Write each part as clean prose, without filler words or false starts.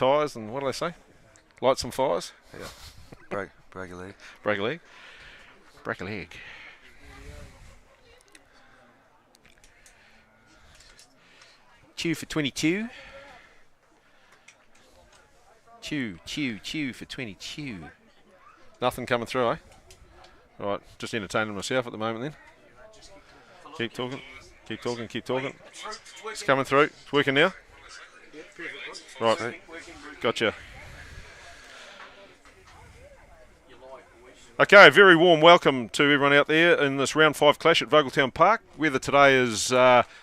tyres, and what do they say? Light some fires. Yeah. Break a leg. Break a leg. Break a leg. Chew for 22. Chew for 22. Nothing coming through, eh? All right, just entertaining myself at the moment then. Keep talking. It's coming through. It's working now. Right, gotcha. Okay, very warm welcome to everyone out there in this round 5 clash at Vogeltown Park. Weather today is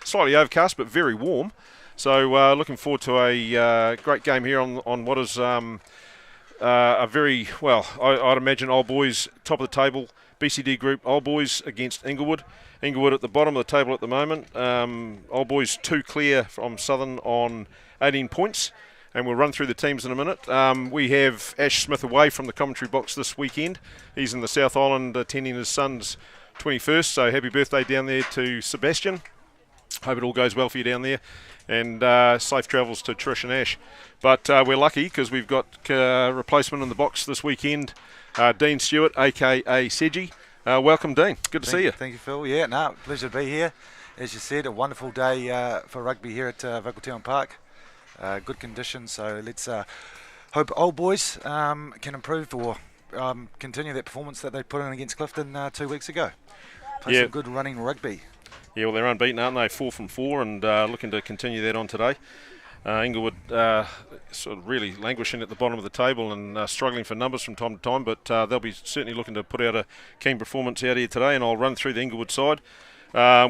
slightly overcast but very warm. So looking forward to a great game here on what is a very, well, I'd imagine Old Boys top of the table, BCD group, Old Boys against Inglewood. Inglewood at the bottom of the table at the moment. Old Boys 2 clear from Southern on 18 points. And we'll run through the teams in a minute. We have Ash Smith away from the commentary box this weekend. He's in the South Island attending his son's 21st, so happy birthday down there to Sebastian. Hope it all goes well for you down there. And safe travels to Trish and Ash. But we're lucky because we've got replacement in the box this weekend, Dean Stewart, a.k.a. Sedgy. Welcome, Dean. Good to see you. Thank you, Phil. Yeah, no, pleasure to be here. As you said, a wonderful day for rugby here at Vogeltown Park. Good conditions, so let's hope Old Boys can improve or continue that performance that they put in against Clifton 2 weeks ago. Play some good running rugby. Yeah, well, they're unbeaten, aren't they? 4 from 4, and looking to continue that on today. Inglewood sort of really languishing at the bottom of the table and struggling for numbers from time to time, but they'll be certainly looking to put out a keen performance out here today, and I'll run through the Inglewood side.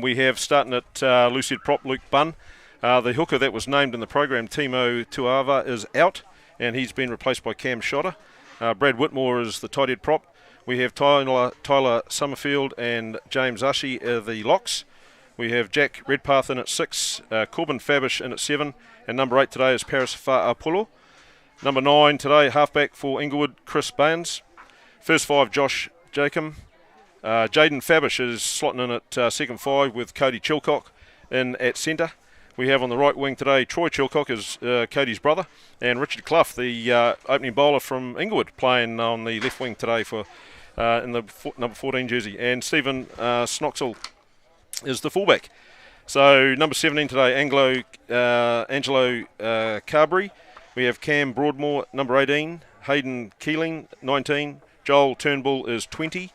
We have, starting at loose head prop, Luke Bunn. The hooker that was named in the program, Timo Tuava, is out, and he's been replaced by Cam Shotter. Brad Whitmore is the tight head prop. We have Tyler Summerfield and James Ushie are the locks. We have Jack Redpath in at 6, Corbin Fabish in at 7, and number 8 today is Paris Fa'apolo. Number 9 today, halfback for Inglewood, Chris Baines. First 5, Josh Jacob. Jaden Fabish is slotting in at second 5 with Cody Chilcock in at centre. We have on the right wing today Troy Chilcock is Cody's brother, and Richard Clough, the opening bowler from Inglewood, playing on the left wing today for in the number 14 jersey, and Stephen Snoxall is the fullback. So number 17 today, Angelo Carberry. We have Cam Broadmoor, number 18, Hayden Keeling, 19, Joel Turnbull is 20,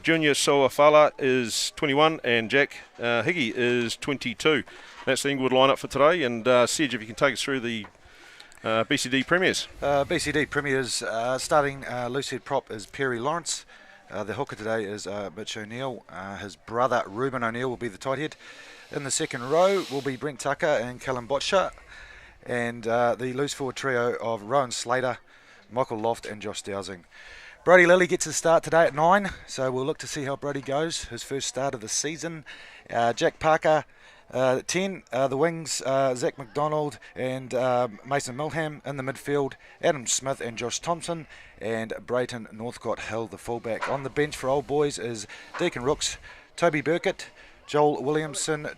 Junior Soafala is 21, and Jack Higgy is 22. That's the Inglewood lineup for today, and Sedge, if you can take us through the BCD Premiers. BCD Premiers, starting loose head prop is Perry Lawrence. The hooker today is Mitch O'Neill. His brother Ruben O'Neill will be the tight head. In the second row will be Brent Tucker and Callum Botcher. And the loose forward trio of Rowan Slater, Michael Loft and Josh Dowsing. Brody Lilly gets his start today at 9, so we'll look to see how Brody goes. His first start of the season. Jack Parker, 10, the wings, Zach McDonald and Mason Milham. In the midfield, Adam Smith and Josh Thompson, and Brayton Northcott held the fullback. On the bench for Old Boys is Deacon Rooks, Toby Burkett, Joel Williamson,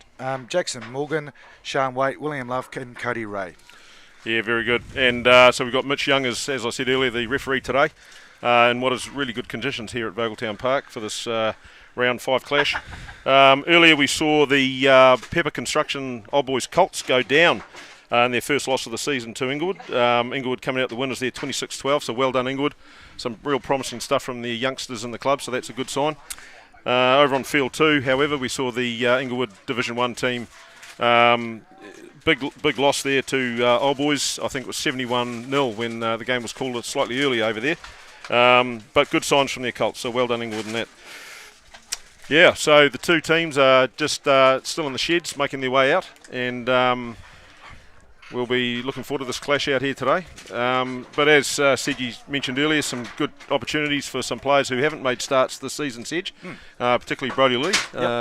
Jackson Morgan, Sean Waite, William Love and Cody Ray. Yeah, very good. And so we've got Mitch Young, as I said earlier, the referee today, in what is really good conditions here at Vogeltown Park for this round 5 clash. Earlier we saw the Pepper Construction Old Boys Colts go down in their first loss of the season to Inglewood. Inglewood coming out the winners there 26-12, so well done Inglewood. Some real promising stuff from the youngsters in the club, so that's a good sign. Over on field 2, however, we saw the Inglewood Division 1 team, big loss there to Old Boys. I think it was 71-0 when the game was called slightly early over there. But good signs from their Colts, so well done Inglewood in that. Yeah, so the two teams are just still in the sheds, making their way out, and we'll be looking forward to this clash out here today. But as Sedge mentioned earlier, some good opportunities for some players who haven't made starts this season, Sedge, particularly Brody Lee.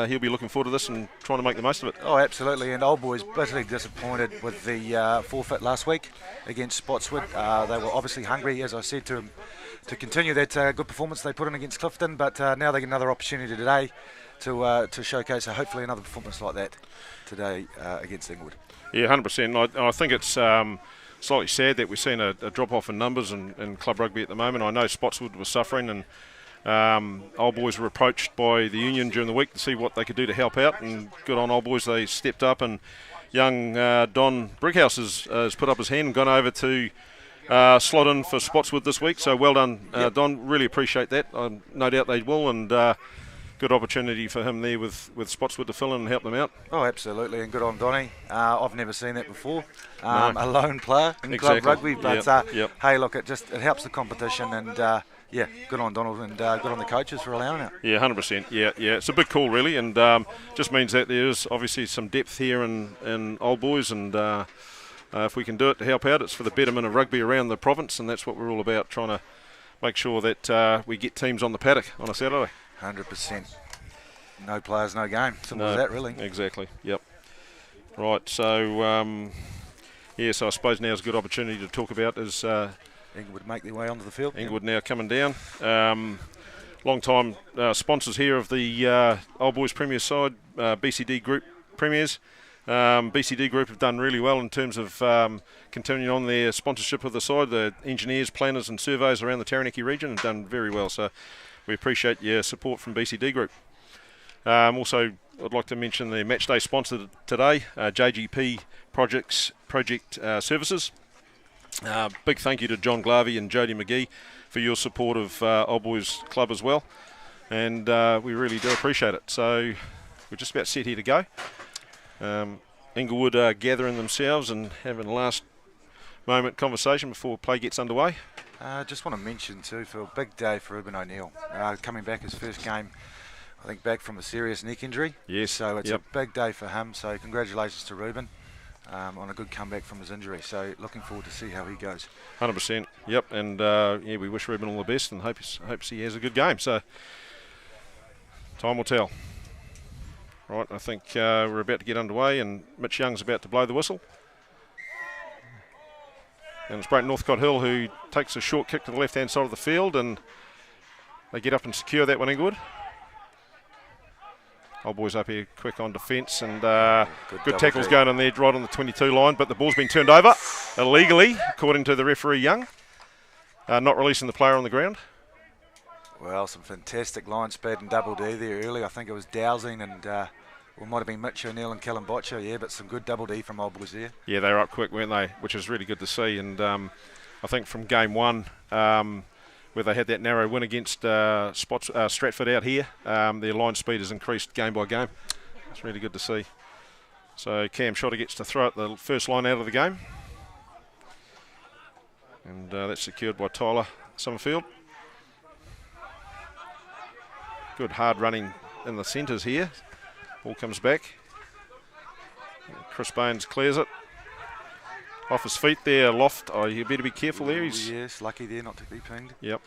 He'll be looking forward to this and trying to make the most of it. Oh, absolutely, and Old Boys bitterly disappointed with the forfeit last week against Spotswood. They were obviously hungry, as I said, to continue that good performance they put in against Clifton, but now they get another opportunity today to showcase hopefully another performance like that today against Inglewood. Yeah, 100%. I think it's slightly sad that we're seeing a drop-off in numbers in club rugby at the moment. I know Spotswood was suffering, and Old Boys were approached by the union during the week to see what they could do to help out, and good on Old Boys, they stepped up, and young Don Brickhouse has put up his hand and gone over to slot in for Spotswood this week. So well done, Don. Really appreciate that. No doubt they will, and good opportunity for him there with Spotswood to fill in and help them out. Oh, absolutely, and good on Donny. I've never seen that before. A lone player in club rugby, but hey, look, it helps the competition, and yeah, good on Donald, and good on the coaches for allowing it. Yeah, 100%. Yeah, it's a big call really, and just means that there is obviously some depth here in Old Boys, and if we can do it to help out, it's for the betterment of rugby around the province, and that's what we're all about, trying to make sure that we get teams on the paddock on a Saturday. 100%. No players, no game. Simple as that, really. Exactly. Yep. Right. So so I suppose now's a good opportunity to talk about is Inglewood make their way onto the field. Inglewood now coming down. Long time sponsors here of the Old Boys Premier side, BCD Group Premiers. BCD Group have done really well in terms of continuing on their sponsorship of the side. The engineers, planners and surveyors around the Taranaki region have done very well. So we appreciate your support from BCD Group. Also, I'd like to mention the matchday sponsor today, JGP Project Services. Big thank you to John Glavey and Jody McGee for your support of Old Boys Club as well, and we really do appreciate it. So we're just about set here to go. Inglewood are gathering themselves and having a last moment conversation before play gets underway. Just want to mention too, Phil, big day for Ruben O'Neill, coming back his first game, I think, back from a serious neck injury. Yes. So it's a big day for him, so congratulations to Ruben on a good comeback from his injury. So looking forward to see how he goes. 100%. Yep, and we wish Ruben all the best and hopes he has a good game. So time will tell. Right, I think we're about to get underway, and Mitch Young's about to blow the whistle. And it's Brayton Northcott Hill who takes a short kick to the left-hand side of the field, and they get up and secure that one, Inglewood. Old Boys up here quick on defence, and good tackles going on there right on the 22 line, but the ball's been turned over illegally, according to the referee Young, not releasing the player on the ground. Well, some fantastic line speed and double D there early. I think it was Dowsing and it might have been Mitch O'Neill and Callum Botcher, but some good double D from Old Boys there. Yeah, they were up quick, weren't they? Which is really good to see. And I think from game one, where they had that narrow win against Stratford out here, their line speed has increased game by game. It's really good to see. So Cam Shotter gets to throw at the first line out of the game. And that's secured by Tyler Summerfield. Good hard running in the centres here. Ball comes back. Chris Baines clears it. Off his feet there, Loft. Oh, you better be careful there. Yes, lucky there not to be pinged. Yep.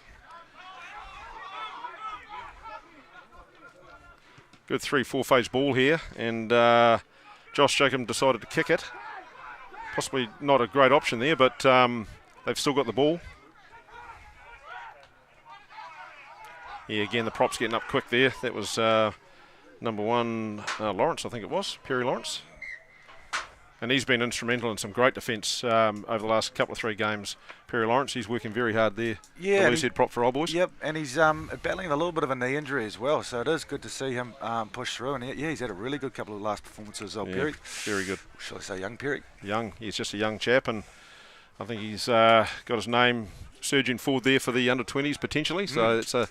Good 3-4 phase ball here, and Josh Jacob decided to kick it. Possibly not a great option there, but they've still got the ball. Yeah, again, the prop's getting up quick there. That was number 1, Lawrence, I think it was, Perry Lawrence. And he's been instrumental in some great defence over the last couple of 3 games. Perry Lawrence, he's working very hard there. Yeah, the loose head prop for Old Boys. Yep, and he's battling a little bit of a knee injury as well, so it is good to see him push through. And he's had a really good couple of last performances, Perry. Very good. Shall I say young Perry? Young, he's just a young chap, and I think he's got his name surging forward there for the under-20s potentially, so it's a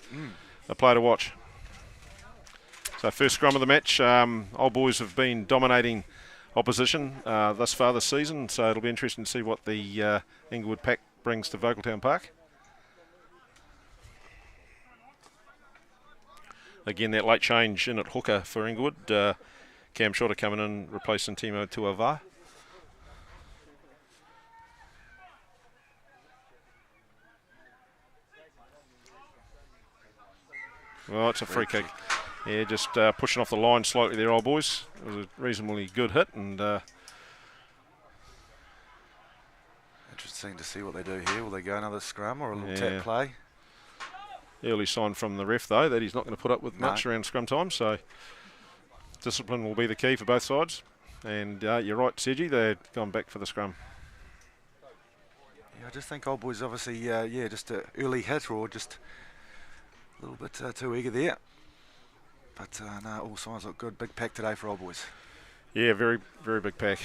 player to watch. So first scrum of the match, Old Boys have been dominating opposition thus far this season, so it'll be interesting to see what the Inglewood pack brings to Vogeltown Park. Again, that late change in at hooker for Inglewood. Cam Shorter coming in, replacing Timo Tuava. Well, it's a free kick. Yeah, just pushing off the line slightly there, Old Boys. It was a reasonably good hit, and interesting to see what they do here. Will they go another scrum or a little tap play? Early sign from the ref, though, that he's not going to put up with much around scrum time, so discipline will be the key for both sides. And you're right, Sergi, they've gone back for the scrum. I just think Old Boys obviously, yeah, just an early hit or just a little bit too eager there. But no, all signs look good. Big pack today for Old Boys. Yeah, very, very big pack.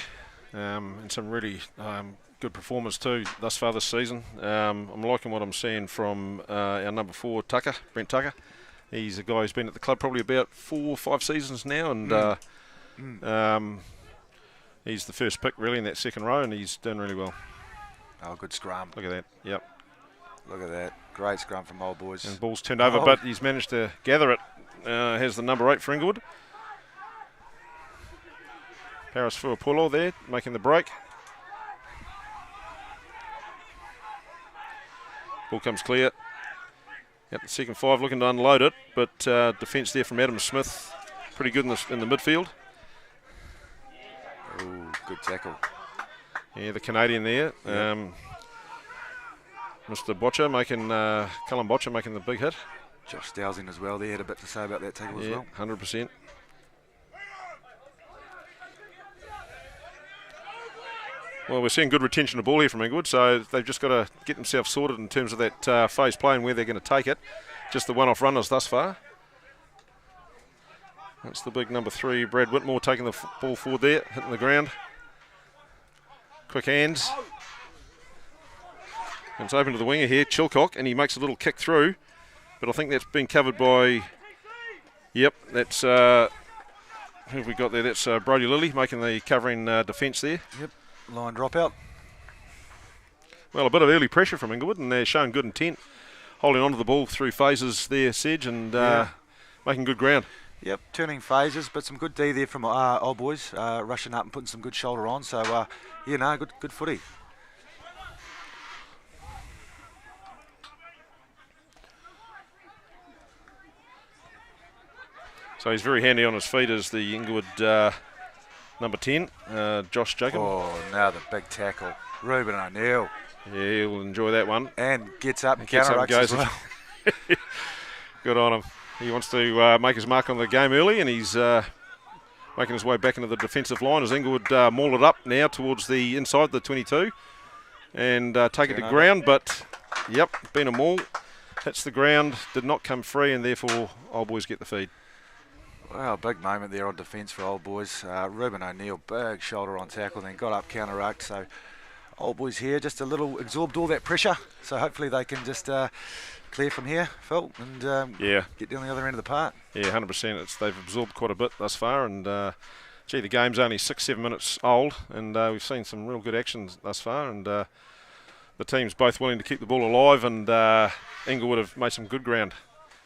And some really good performers too thus far this season. I'm liking what I'm seeing from our number 4, Tucker, Brent Tucker. He's a guy who's been at the club probably about 4 or 5 seasons now, and he's the first pick really in that second row, and he's done really well. Oh, good scrum. Look at that, yep. Look at that. Great scrum from Old Boys. And ball's turned over, but he's managed to gather it. Has the number 8 for Inglewood. Paris Fuapolo there, making the break. Ball comes clear. At the second 5, looking to unload it, but defence there from Adam Smith, pretty good in the midfield. Oh, good tackle. Yeah, the Canadian there. Yep. Mr. Botcher making, Cullen Botcher making the big hit. Josh Dowsing as well. They had a bit to say about that tackle as well. 100%. Well, we're seeing good retention of ball here from Inglewood, so they've just got to get themselves sorted in terms of that phase play and where they're going to take it. Just the one-off runners thus far. That's the big number 3, Brad Whitmore, taking the ball forward there, hitting the ground. Quick hands. And it's open to the winger here, Chilcock, and he makes a little kick through, but I think that's been covered by, yep, that's, who have we got there? That's Brodie Lilly making the covering defence there. Yep. Line dropout. Well, a bit of early pressure from Inglewood, and they're showing good intent, holding onto the ball through phases there, Sedge, and making good ground. Yep, turning phases, but some good D there from Old Boys, rushing up and putting some good shoulder on. So, good footy. So he's very handy on his feet as the Inglewood number 10, Josh Jacob. Oh, now the big tackle. Ruben O'Neill. Yeah, he'll enjoy that one. And gets up and counter-rucks as well. Good on him. He wants to make his mark on the game early, and he's making his way back into the defensive line as Inglewood maul it up now towards the inside the 22 and take it to ground. But, yep, been a maul. Hits the ground, did not come free, and therefore Old Boys get the feed. Wow, big moment there on defence for Old Boys. Ruben O'Neill, big shoulder on tackle, then got up, counter-rucked. So Old Boys here just a little absorbed all that pressure. So hopefully they can just clear from here, Phil, and get down the other end of the park. Yeah, 100%. They've absorbed quite a bit thus far, and the game's only 6-7 minutes old, and we've seen some real good actions thus far, and the team's both willing to keep the ball alive, and Inglewood have made some good ground.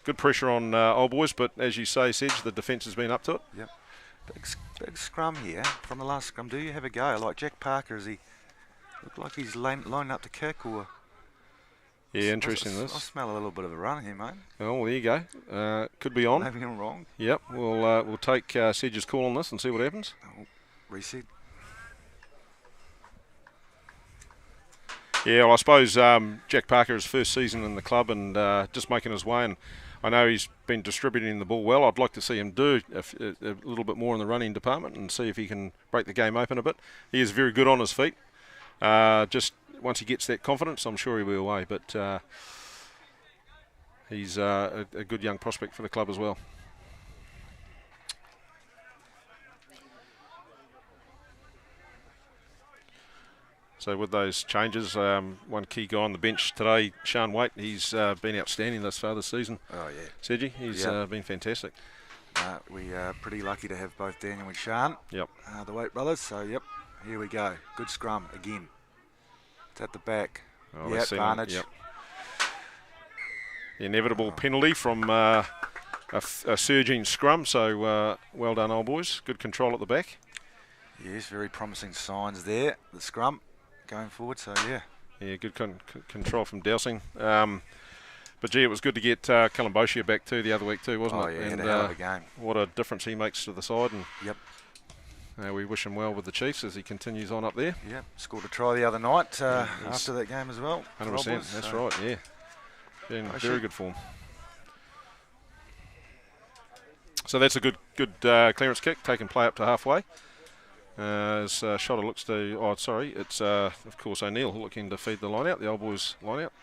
Good pressure on Old Boys, but as you say, Sedge, the defence has been up to it. Yep. Big scrum here from the last scrum. Do you have a go? Like Jack Parker, is he look like he's lining up to kick or? Yeah, interesting I this. smell a little bit of a run here, mate. Oh, there you go. Could be on. Maybe I'm wrong. Yep, we'll take Sedge's call on this and see what happens. Oh, reset. Yeah, well, I suppose Jack Parker is first season in the club and just making his way, and I know he's been distributing the ball well. I'd like to see him do a little bit more in the running department and see if he can break the game open a bit. He is very good on his feet. Just once he gets that confidence, I'm sure he'll be away. But he's a good young prospect for the club as well. So with those changes, one key guy on the bench today, Sean Waite, he's been outstanding thus far this season. Oh, yeah. Sergi, he's been fantastic. We are pretty lucky to have both Daniel and Sean, the Waite brothers. So, yep, here we go. Good scrum again. It's at the back. Oh, advantage. Yep. The inevitable penalty from a surging scrum. So well done, Old Boys. Good control at the back. Yes, very promising signs there. The scrum going forward, so yeah, good control from Dowsing. But gee, it was good to get Cullen Boschia back too the other week too, wasn't it? Yeah, and a hell of a game. What a difference he makes to the side, and yep, we wish him well with the Chiefs as he continues on up there. Yep, scored a try the other night after that game as well. 100%, that's right. Yeah, in very good form. So that's a good clearance kick, taking play up to halfway. As Shotter looks to, oh sorry, it's of course O'Neill looking to feed the line out, the old boys line out.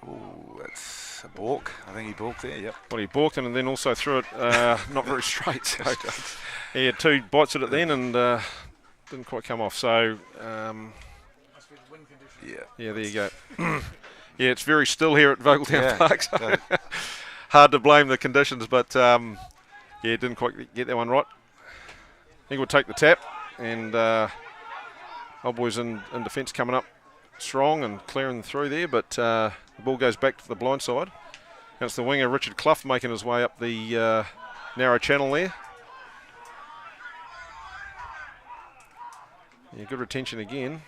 Oh, that's a balk. I think he balked there, yep. Well, he balked and then also threw it not very straight. So he had 2 bites at it then and didn't quite come off. So, yeah, there you go. Yeah, it's very still here at Vogeltown Park. So hard to blame the conditions, but yeah, didn't quite get that one right. I think we'll take the tap, and old boys in defence coming up strong and clearing through there, but the ball goes back to the blind side. And it's the winger Richard Clough making his way up the narrow channel there. Yeah, good retention again.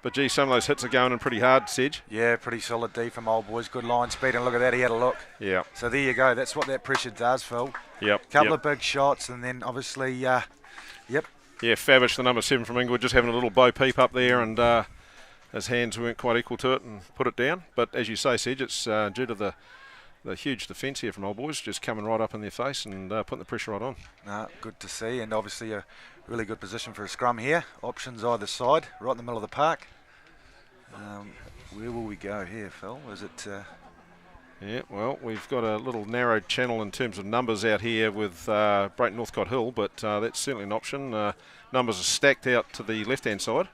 But gee, some of those hits are going in pretty hard, Sedge. Yeah, pretty solid D from old boys. Good line speed, and look at that, he had a look. Yeah. So there you go. That's what that pressure does, Phil. Yep. Couple of big shots, and then obviously, yep. Yeah, Favish, the number 7 from Inglewood, just having a little bow peep up there, and his hands weren't quite equal to it and put it down. But as you say, Sedge, it's due to the huge defence here from old boys, just coming right up in their face and putting the pressure right on. Good to see, and obviously a really good position for a scrum here. Options either side, right in the middle of the park. Where will we go here, Phil? Is it... Yeah, well, we've got a little narrow channel in terms of numbers out here with Brayton Northcott Hill, but that's certainly an option. Numbers are stacked out to the left-hand side.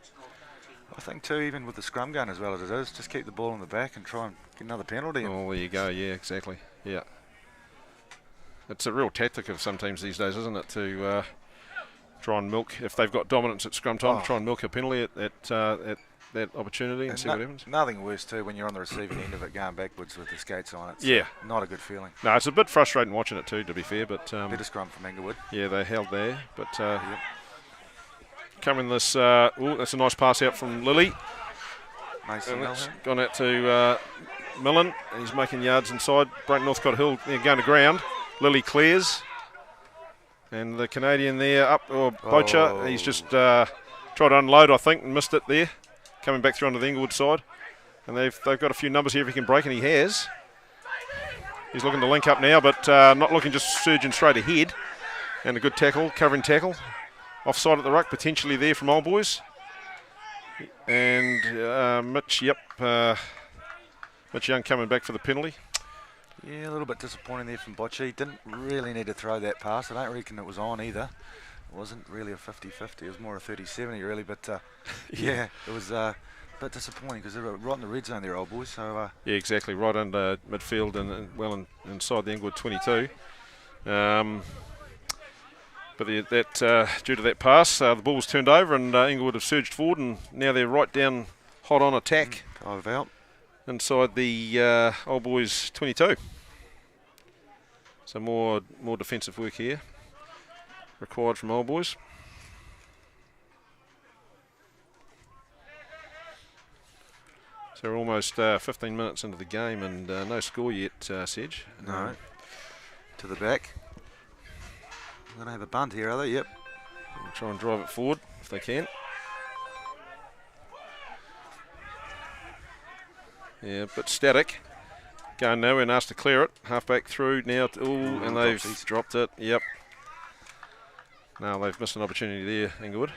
I think too, even with the scrum going as well as it is, just keep the ball in the back and try and get another penalty. Oh, there you go. Yeah, exactly. Yeah. It's a real tactic of some teams these days, isn't it, to try and milk, if they've got dominance at scrum time, try and milk a penalty at that opportunity and see what happens. Nothing worse too when you're on the receiving end of it going backwards with the skates on. It's not a good feeling. No, it's a bit frustrating watching it too, to be fair. But better scrum from Inglewood. Yeah, they held there. But coming this, that's a nice pass out from Lilly. Mason gone out to Millen. He's making yards inside. Brayton Northcott Hill going to ground. Lilly clears. And the Canadian there up, Bocher, he's just tried to unload, I think, and missed it there. Coming back through onto the Inglewood side. And they've got a few numbers here if he can break, and he has. He's looking to link up now, but not looking, just surging straight ahead. And a good tackle, covering tackle. Offside at the ruck, potentially there from old boys. And Mitch Young coming back for the penalty. Yeah, a little bit disappointing there from Bocce. Didn't really need to throw that pass. I don't reckon it was on either. It wasn't really a 50-50. It was more a 30-70 really, but yeah, it was a bit disappointing because they were right in the red zone there, old boys. So yeah, exactly, right under midfield and well inside the Inglewood 22. But due to that pass, the ball was turned over and Inglewood have surged forward, and now they're right down hot on attack. 5 out. Inside the old boys 22. So more defensive work here required from old boys. So we're almost 15 minutes into the game and no score yet, Sedge. No. To the back. They're going to have a bunt here, are they? Yep. We'll try and drive it forward if they can. Yeah, but static. Going nowhere and asked to clear it. Halfback through now. And they've dropped it. Yep. No, they've missed an opportunity there, Inglewood.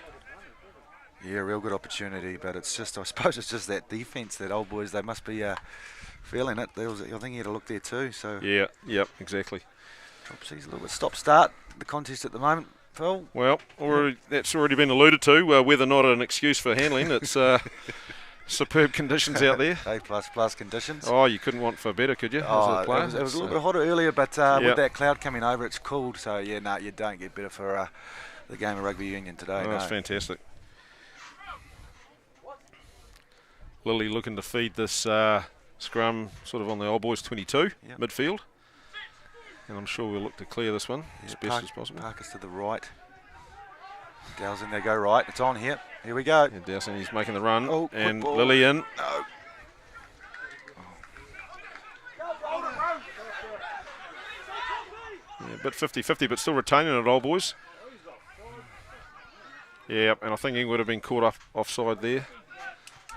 Yeah, real good opportunity, but it's just, I suppose it's just that defence that old boys, they must be feeling it. I think he had a look there too. So yeah, yep, exactly. Dropsies, a little bit stop-start, the contest at the moment, Phil. Well, that's already been alluded to, whether or not an excuse for handling. It's superb conditions out there. A++ conditions. Oh, you couldn't want for better, could you? It was a little bit hotter earlier, but with that cloud coming over, it's cooled. So yeah, no, you don't get better for the game of rugby union today. That's fantastic. Lilly looking to feed this scrum sort of on the old boys 22 midfield. And I'm sure we'll look to clear this one as best as possible. Parker's to the right. Dowsing, they go right. It's on here. Here we go. Yeah, Dowsing, he's making the run. Oh, and Lilly in. No. Yeah, a bit 50-50, but still retaining it, old boys. Yeah, and I think Inglewood have been caught offside there.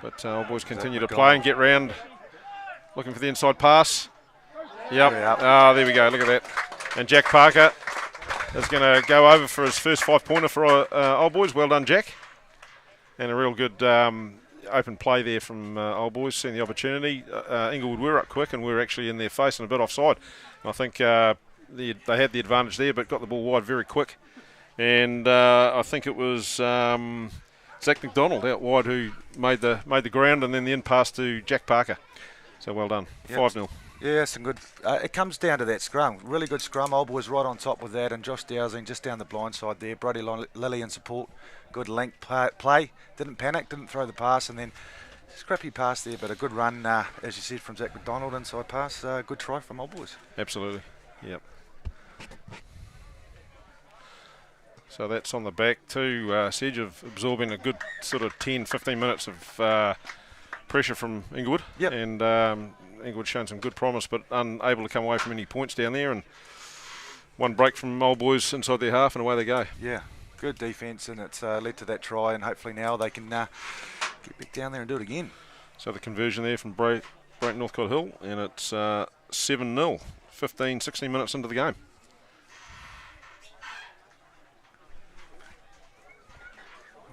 But old boys continue to play and get round. Looking for the inside pass. Yep. There we go. Look at that. And Jack Parker is going to go over for his first 5-pointer for Old Boys. Well done, Jack. And a real good open play there from Old Boys, seeing the opportunity. Inglewood were up quick and we were actually in their face and a bit offside. I think they had the advantage there, but got the ball wide very quick. And I think it was Zach McDonald out wide who made the ground, and then the in pass to Jack Parker. So well done, 5-0. Yeah, some good. It comes down to that scrum. Really good scrum. Old Boys right on top with that, and Josh Dowsing just down the blind side there. Brody Lilly in support. Good link play. Didn't panic, didn't throw the pass, and then scrappy pass there, but a good run, as you said, from Zach McDonald inside pass. Good try from Old Boys. Absolutely, yep. So that's on the back too, Sedge, of absorbing a good sort of 10-15 minutes of pressure from Inglewood. Yep. And Inglewood shown some good promise, but unable to come away from any points down there. And one break from Old Boys inside their half, and away they go. Yeah, good defence, and it's led to that try, and hopefully now they can get back down there and do it again. So the conversion there from Brayton Northcote Hill, and it's 7-0, 15-16 minutes into the game.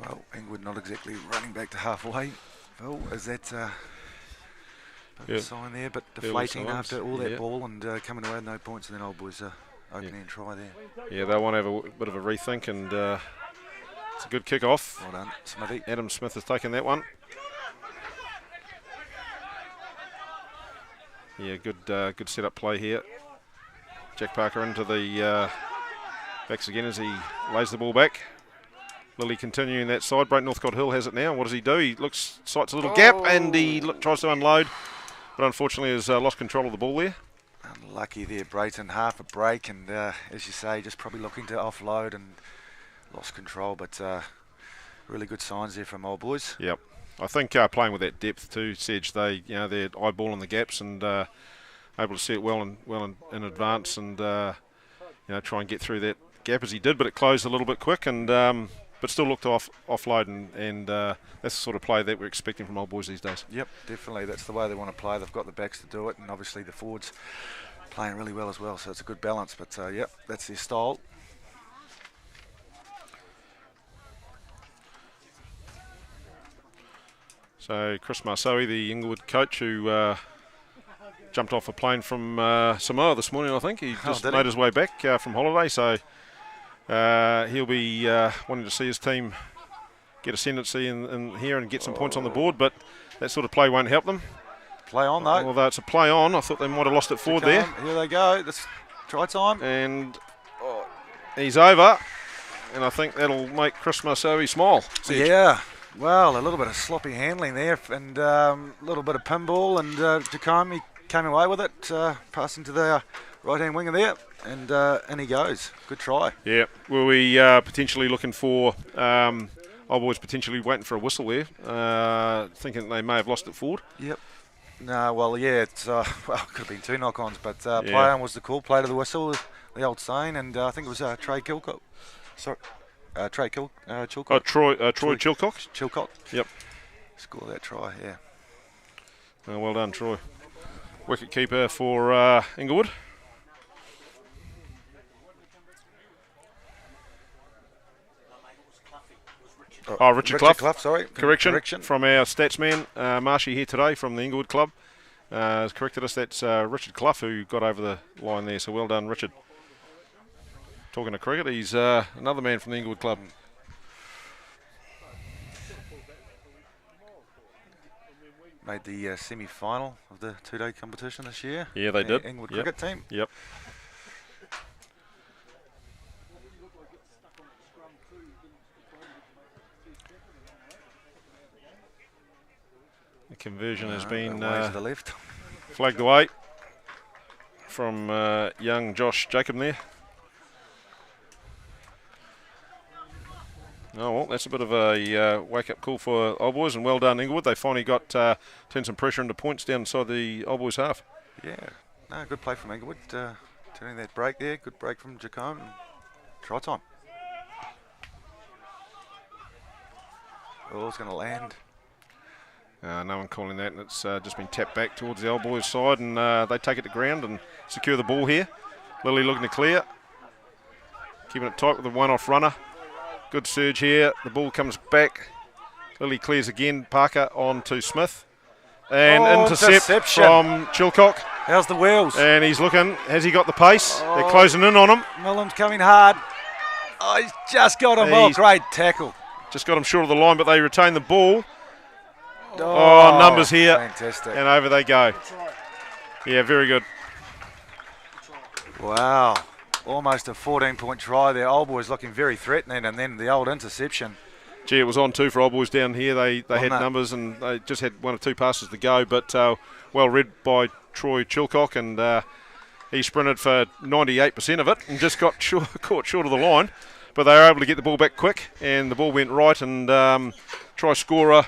Well, Inglewood not exactly running back to halfway. Phil, is that a sign there, but deflating after all that ball and coming away with no points, and then Old Boys opening and try there. Yeah, they want to have a bit of a rethink, and it's a good kick off. Well done, Smithy. Adam Smith has taken that one. Yeah, good setup play here. Jack Parker into the backs again as he lays the ball back. Lilly continuing that side. Brayton Northcote Hill has it now. What does he do? He sights a little gap, and he tries to unload, but unfortunately has lost control of the ball there. Unlucky there, Brayton. Half a break, and as you say, just probably looking to offload and lost control. But really good signs there from Old Boys. Yep, I think playing with that depth too, Sedge. They're eyeballing the gaps and able to see it well in advance, and try and get through that gap as he did. But it closed a little bit quick, and but still looked to offload, and that's the sort of play that we're expecting from Old Boys these days. Yep, definitely. That's the way they want to play. They've got the backs to do it, and obviously the forwards playing really well as well, so it's a good balance. But yep, that's their style. So Chris Marsoe, the Inglewood coach, who jumped off a plane from Samoa this morning, I think. He just made his way back from holiday, so he'll be wanting to see his team get ascendancy in here and get some points on the board, but that sort of play won't help them. Play on, though. Although it's a play on, I thought they might have lost it forward there. Here they go. That's try time. And he's over, and I think that'll make Chris Marsoe smile. Yeah. Well, a little bit of sloppy handling there, and a little bit of pinball, and Jacomi came away with it, passing to the right-hand winger there, and in he goes. Good try. Yeah. Were we potentially looking for Old Boys potentially waiting for a whistle there, thinking they may have lost it forward? Yep. No, well, yeah, it's could have been two knock-ons, but play on was the call. Play to the whistle, the old saying, and I think it was Trey Kilcock. Sorry. Troy Chilcock. Troy Chilcock. Chilcock. Yep. Score that try, yeah. Well done, Troy. Wicket keeper for Inglewood. Richard Clough. Sorry. Correction from our stats man, Marshy here today from the Inglewood Club. Has corrected us. That's Richard Clough who got over the line there. So well done, Richard. Talking to cricket, he's another man from the Inglewood Club. Made the semi-final of the two-day competition this year. Yeah, they did. Inglewood cricket team. Yep. The conversion has been to the left. Flagged away from young Josh Jacob there. Oh, well, that's a bit of a wake-up call for Old Boys, and well done, Inglewood. They finally got turned some pressure into points down inside the Old Boys half. Yeah, no, good play from Inglewood. Turning that break there, good break from Jacome. Try time. Ball's going to land. No one calling that, and it's just been tapped back towards the Old Boys side, and they take it to ground and secure the ball here. Lilly looking to clear. keeping it tight with the one-off runner. Good surge here. The ball comes back. Lily clears again. Parker on to Smith. And intercept from Chilcock. How's the wheels? And he's looking. Has he got the pace? They're closing in on him. Millam's coming hard. Oh, he's just got him. Oh, great tackle. Just got him short of the line, but they retain the ball. Oh, numbers here. Fantastic. And over they go. Yeah, very good. Wow. Almost a 14-point try there. Old Boys looking very threatening, and then the old interception. Gee, it was on 2 for Old Boys down here. They had numbers, and they just had 1 or 2 passes to go, but well read by Troy Chilcock, and he sprinted for 98% of it and just got caught short of the line. But they were able to get the ball back quick, and the ball went right, and try scorer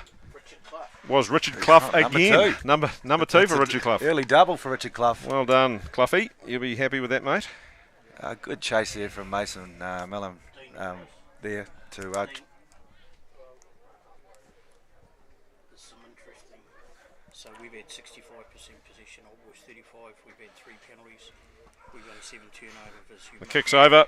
was Richard Clough again. Number 2 for Richard Clough. Early double for Richard Clough. Well done, Cloughie. You'll be happy with that, mate. Good chase there from Mason Millam there to... There's some interesting. So we've had 65% possession, Old Boys 35. We've had 3 penalties. We've had 7 turnovers. The kick's over.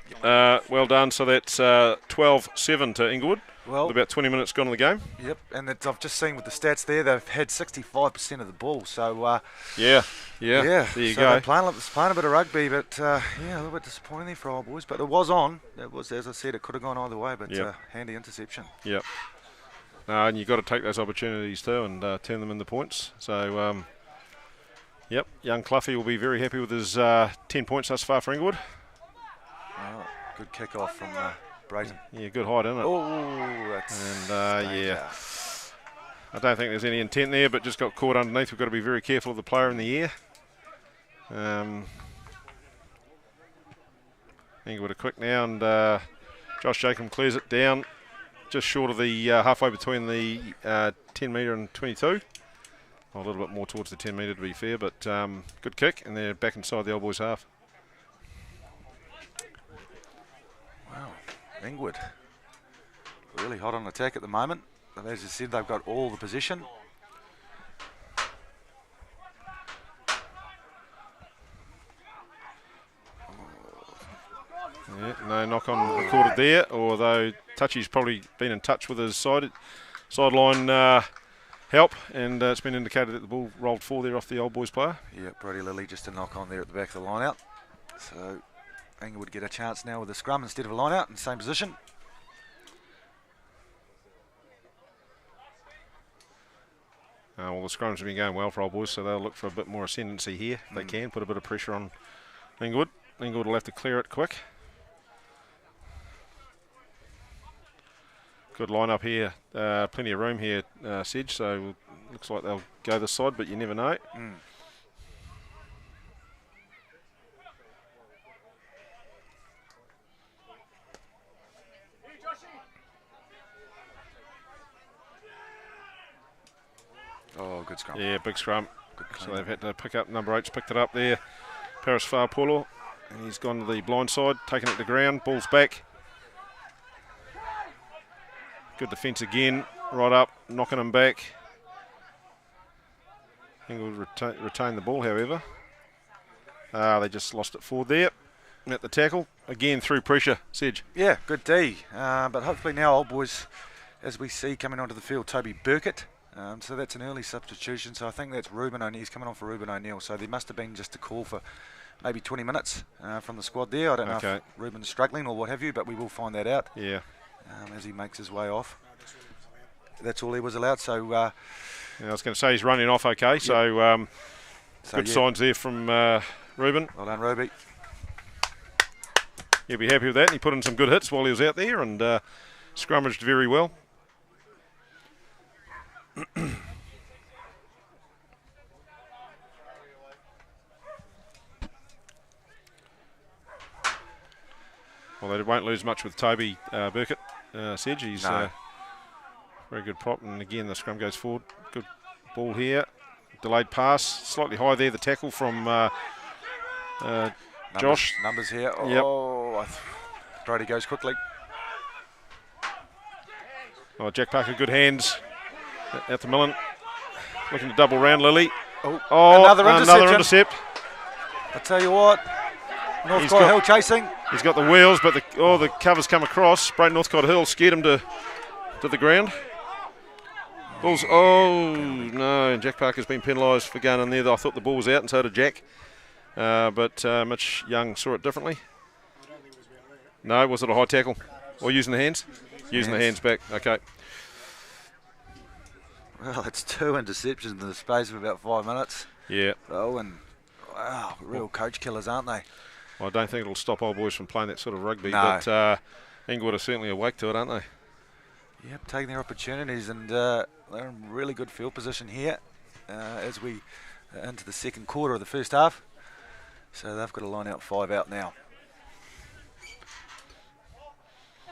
Well done. So that's 12-7 to Inglewood. Well, with about 20 minutes gone in the game. Yep, and I've just seen with the stats there, they've had 65% of the ball. So yeah. There you go. They're playing a bit of rugby, but a little bit disappointing there for Old Boys. But it was on. It was, as I said, it could have gone either way. But handy interception. Yep. And you've got to take those opportunities too and turn them into points. So, yep, young Cloughie will be very happy with his 10 points thus far for Inglewood. Oh, good kick off from Brayton. Yeah, good height, isn't it? Oh, that's... And I don't think there's any intent there, but just got caught underneath. We've got to be very careful of the player in the air. Inglewood are quick now, and Josh Jacob clears it down just short of the halfway between the 10 metre and 22. A little bit more towards the 10 metre to be fair, but good kick, and they're back inside the Old Boys half. Wow, Inglewood really hot on attack at the moment. But as I said, they've got all the position. Yeah, no knock on recorded there, although Touchy's probably been in touch with his sideline help, and it's been indicated that the ball rolled 4 there off the Old Boys player. Yeah, Brody Lilly just a knock on there at the back of the line out. So Inglewood get a chance now with a scrum instead of a line out in the same position. Well, the scrums have been going well for Old Boys, so they'll look for a bit more ascendancy here if they can, put a bit of pressure on Inglewood. Inglewood will have to clear it quick. Good line up here, plenty of room here, Sedge, so looks like they'll go this side, but you never know. Oh, good scrum. Yeah, big scrum. So they've had to pick up, number 8's picked it up there, Paris Farpolo, and he's gone to the blind side, taking it to ground, ball's back. Good defence again, right up, knocking him back. Inglewood retain the ball, however. They just lost it forward there. At the tackle, again through pressure, Sedge. Yeah, good D. But hopefully now Old Boys, as we see coming onto the field, Toby Burkett. So that's an early substitution. So I think that's Ruben O'Neill. He's coming on for Ruben O'Neill. So there must have been just a call for maybe 20 minutes from the squad there. I don't know if Ruben's struggling or what have you, but we will find that out. Yeah. As he makes his way off. That's all he was allowed. So I was going to say he's running off okay. So, good signs there from Ruben. Well done, Ruby. He'll be happy with that. He put in some good hits while he was out there and scrummaged very well. Well, they won't lose much with Toby Burkett. Sedge, he's very good prop, and again the scrum goes forward. Good ball here, delayed pass, slightly high there. The tackle from Josh. Numbers here. Oh, Brody goes quickly. Oh, Jack Parker, good hands. Out to Millen, looking to double round Lily. Oh, another intercept. I tell you what, North Hill chasing. He's got the wheels, but the cover's come across. Brayton Northcote Hill scared him to the ground. Ball's, oh no, Jack Parker's been penalised for going in there. I thought the ball was out and so did Jack. But Mitch Young saw it differently. No, was it a high tackle? Or using the hands? Using the hands back, okay. Well, it's 2 interceptions in the space of about 5 minutes. Yeah. Oh, and wow, real coach killers, aren't they? Well, I don't think it'll stop old boys from playing that sort of rugby, No. but Inglewood are certainly awake to it, aren't they? Yep, taking their opportunities, and they're in really good field position here as we into the second quarter of the first half. So they've got to line out 5 out now.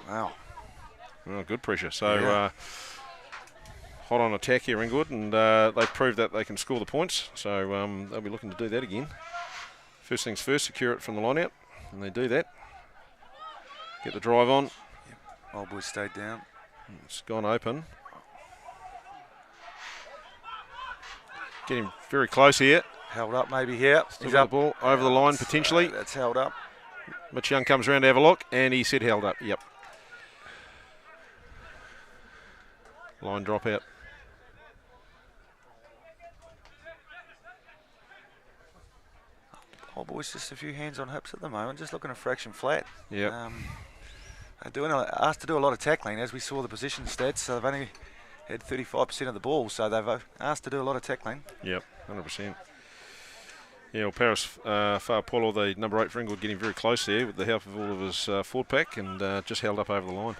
Wow. Oh, good pressure. So hot on attack here, Inglewood, and they've proved that they can score the points. So they'll be looking to do that again. First things first, secure it from the line out, and they do that. Get the drive on. Yep. Old boys stayed down. It's gone open. Getting very close here. Held up maybe here. Still He's got up. the ball over the line potentially. That's held up. Mitch Young comes around to have a look, and he said held up. Yep. Line drop out. Old boys just a few hands on hips at the moment, just looking a fraction flat. Yep. They're asked to do a lot of tackling, as we saw the position stats. So they've only had 35% of the ball, so they've asked to do a lot of tackling. Yep, 100%. Yeah, well, Paris Fa'apolo, the number 8 for Inglewood, getting very close there with the help of all of his forward pack, and just held up over the line.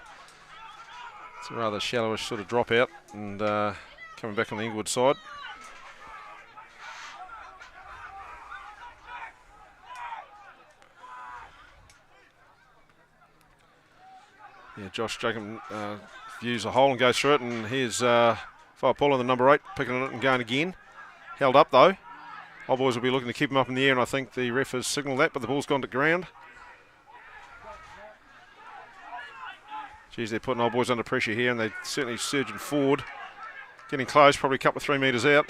It's a rather shallowish sort of drop out, and coming back on the Inglewood side. Yeah, Josh Jacob views a hole and goes through it, and here's Fa'apolo, the number 8, picking it and going again. Held up though. Old boys will be looking to keep him up in the air, and I think the ref has signalled that, but the ball's gone to ground. Geez, they're putting old boys under pressure here, and they're certainly surging forward. Getting close, probably a couple of 3 metres out.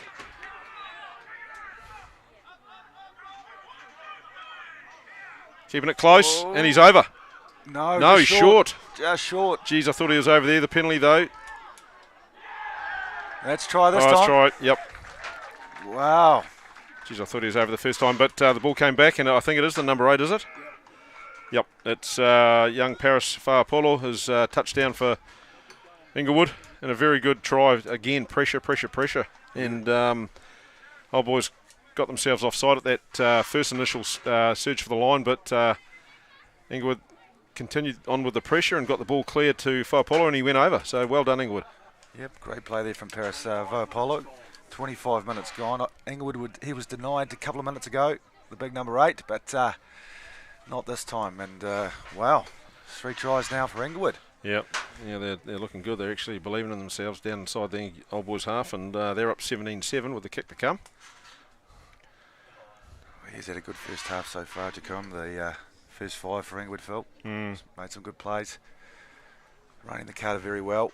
Keeping it close, and he's over. No, he's short. Just short. Geez, I thought he was over there. The penalty, though. Let's try this time. Let's try it. Yep. Wow. Geez, I thought he was over the first time, but the ball came back, and I think it is the number 8, is it? Yep. It's young Paris Fa'apolo, his touchdown for Inglewood, and a very good try. Again, pressure. And old boys got themselves offside at that first initial surge for the line, but Inglewood continued on with the pressure and got the ball clear to Fa'apolo, and he went over. So well done, Inglewood. Yep, great play there from Paris Fa'apolo. 25 minutes gone. Inglewood, he was denied a couple of minutes ago, the big number 8, but not this time. And wow, 3 tries now for Inglewood. Yep. Yeah, they're looking good. They're actually believing in themselves down inside the old boys' half, and they're up 17-7 with the kick to come. He's had a good first half so far, Jacom. The first 5 for Inglewood, Phil. Made some good plays. Running the Carter very well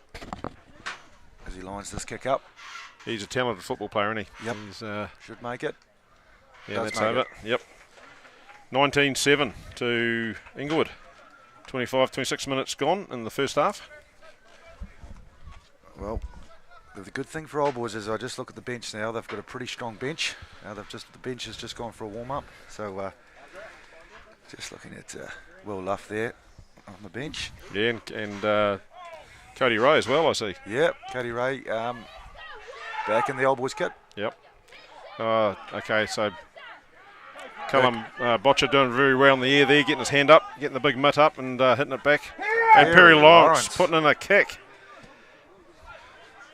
as he lines this kick up. He's a talented football player, isn't he? Yep. He's, should make it. Yeah, that's over. Yep. 19-7 to Inglewood. 26 minutes gone in the first half. Well, the good thing for old boys is I just look at the bench now. They've got a pretty strong bench. The bench has just gone for a warm-up. So just looking at Will Luff there on the bench. Yeah, and Cody Ray as well, I see. Yep, Cody Ray back in the old boys kit. Yep. Okay, so Callum Botcher doing very well in the air there, getting his hand up, getting the big mitt up and hitting it back. And Perry Lawrence putting in a kick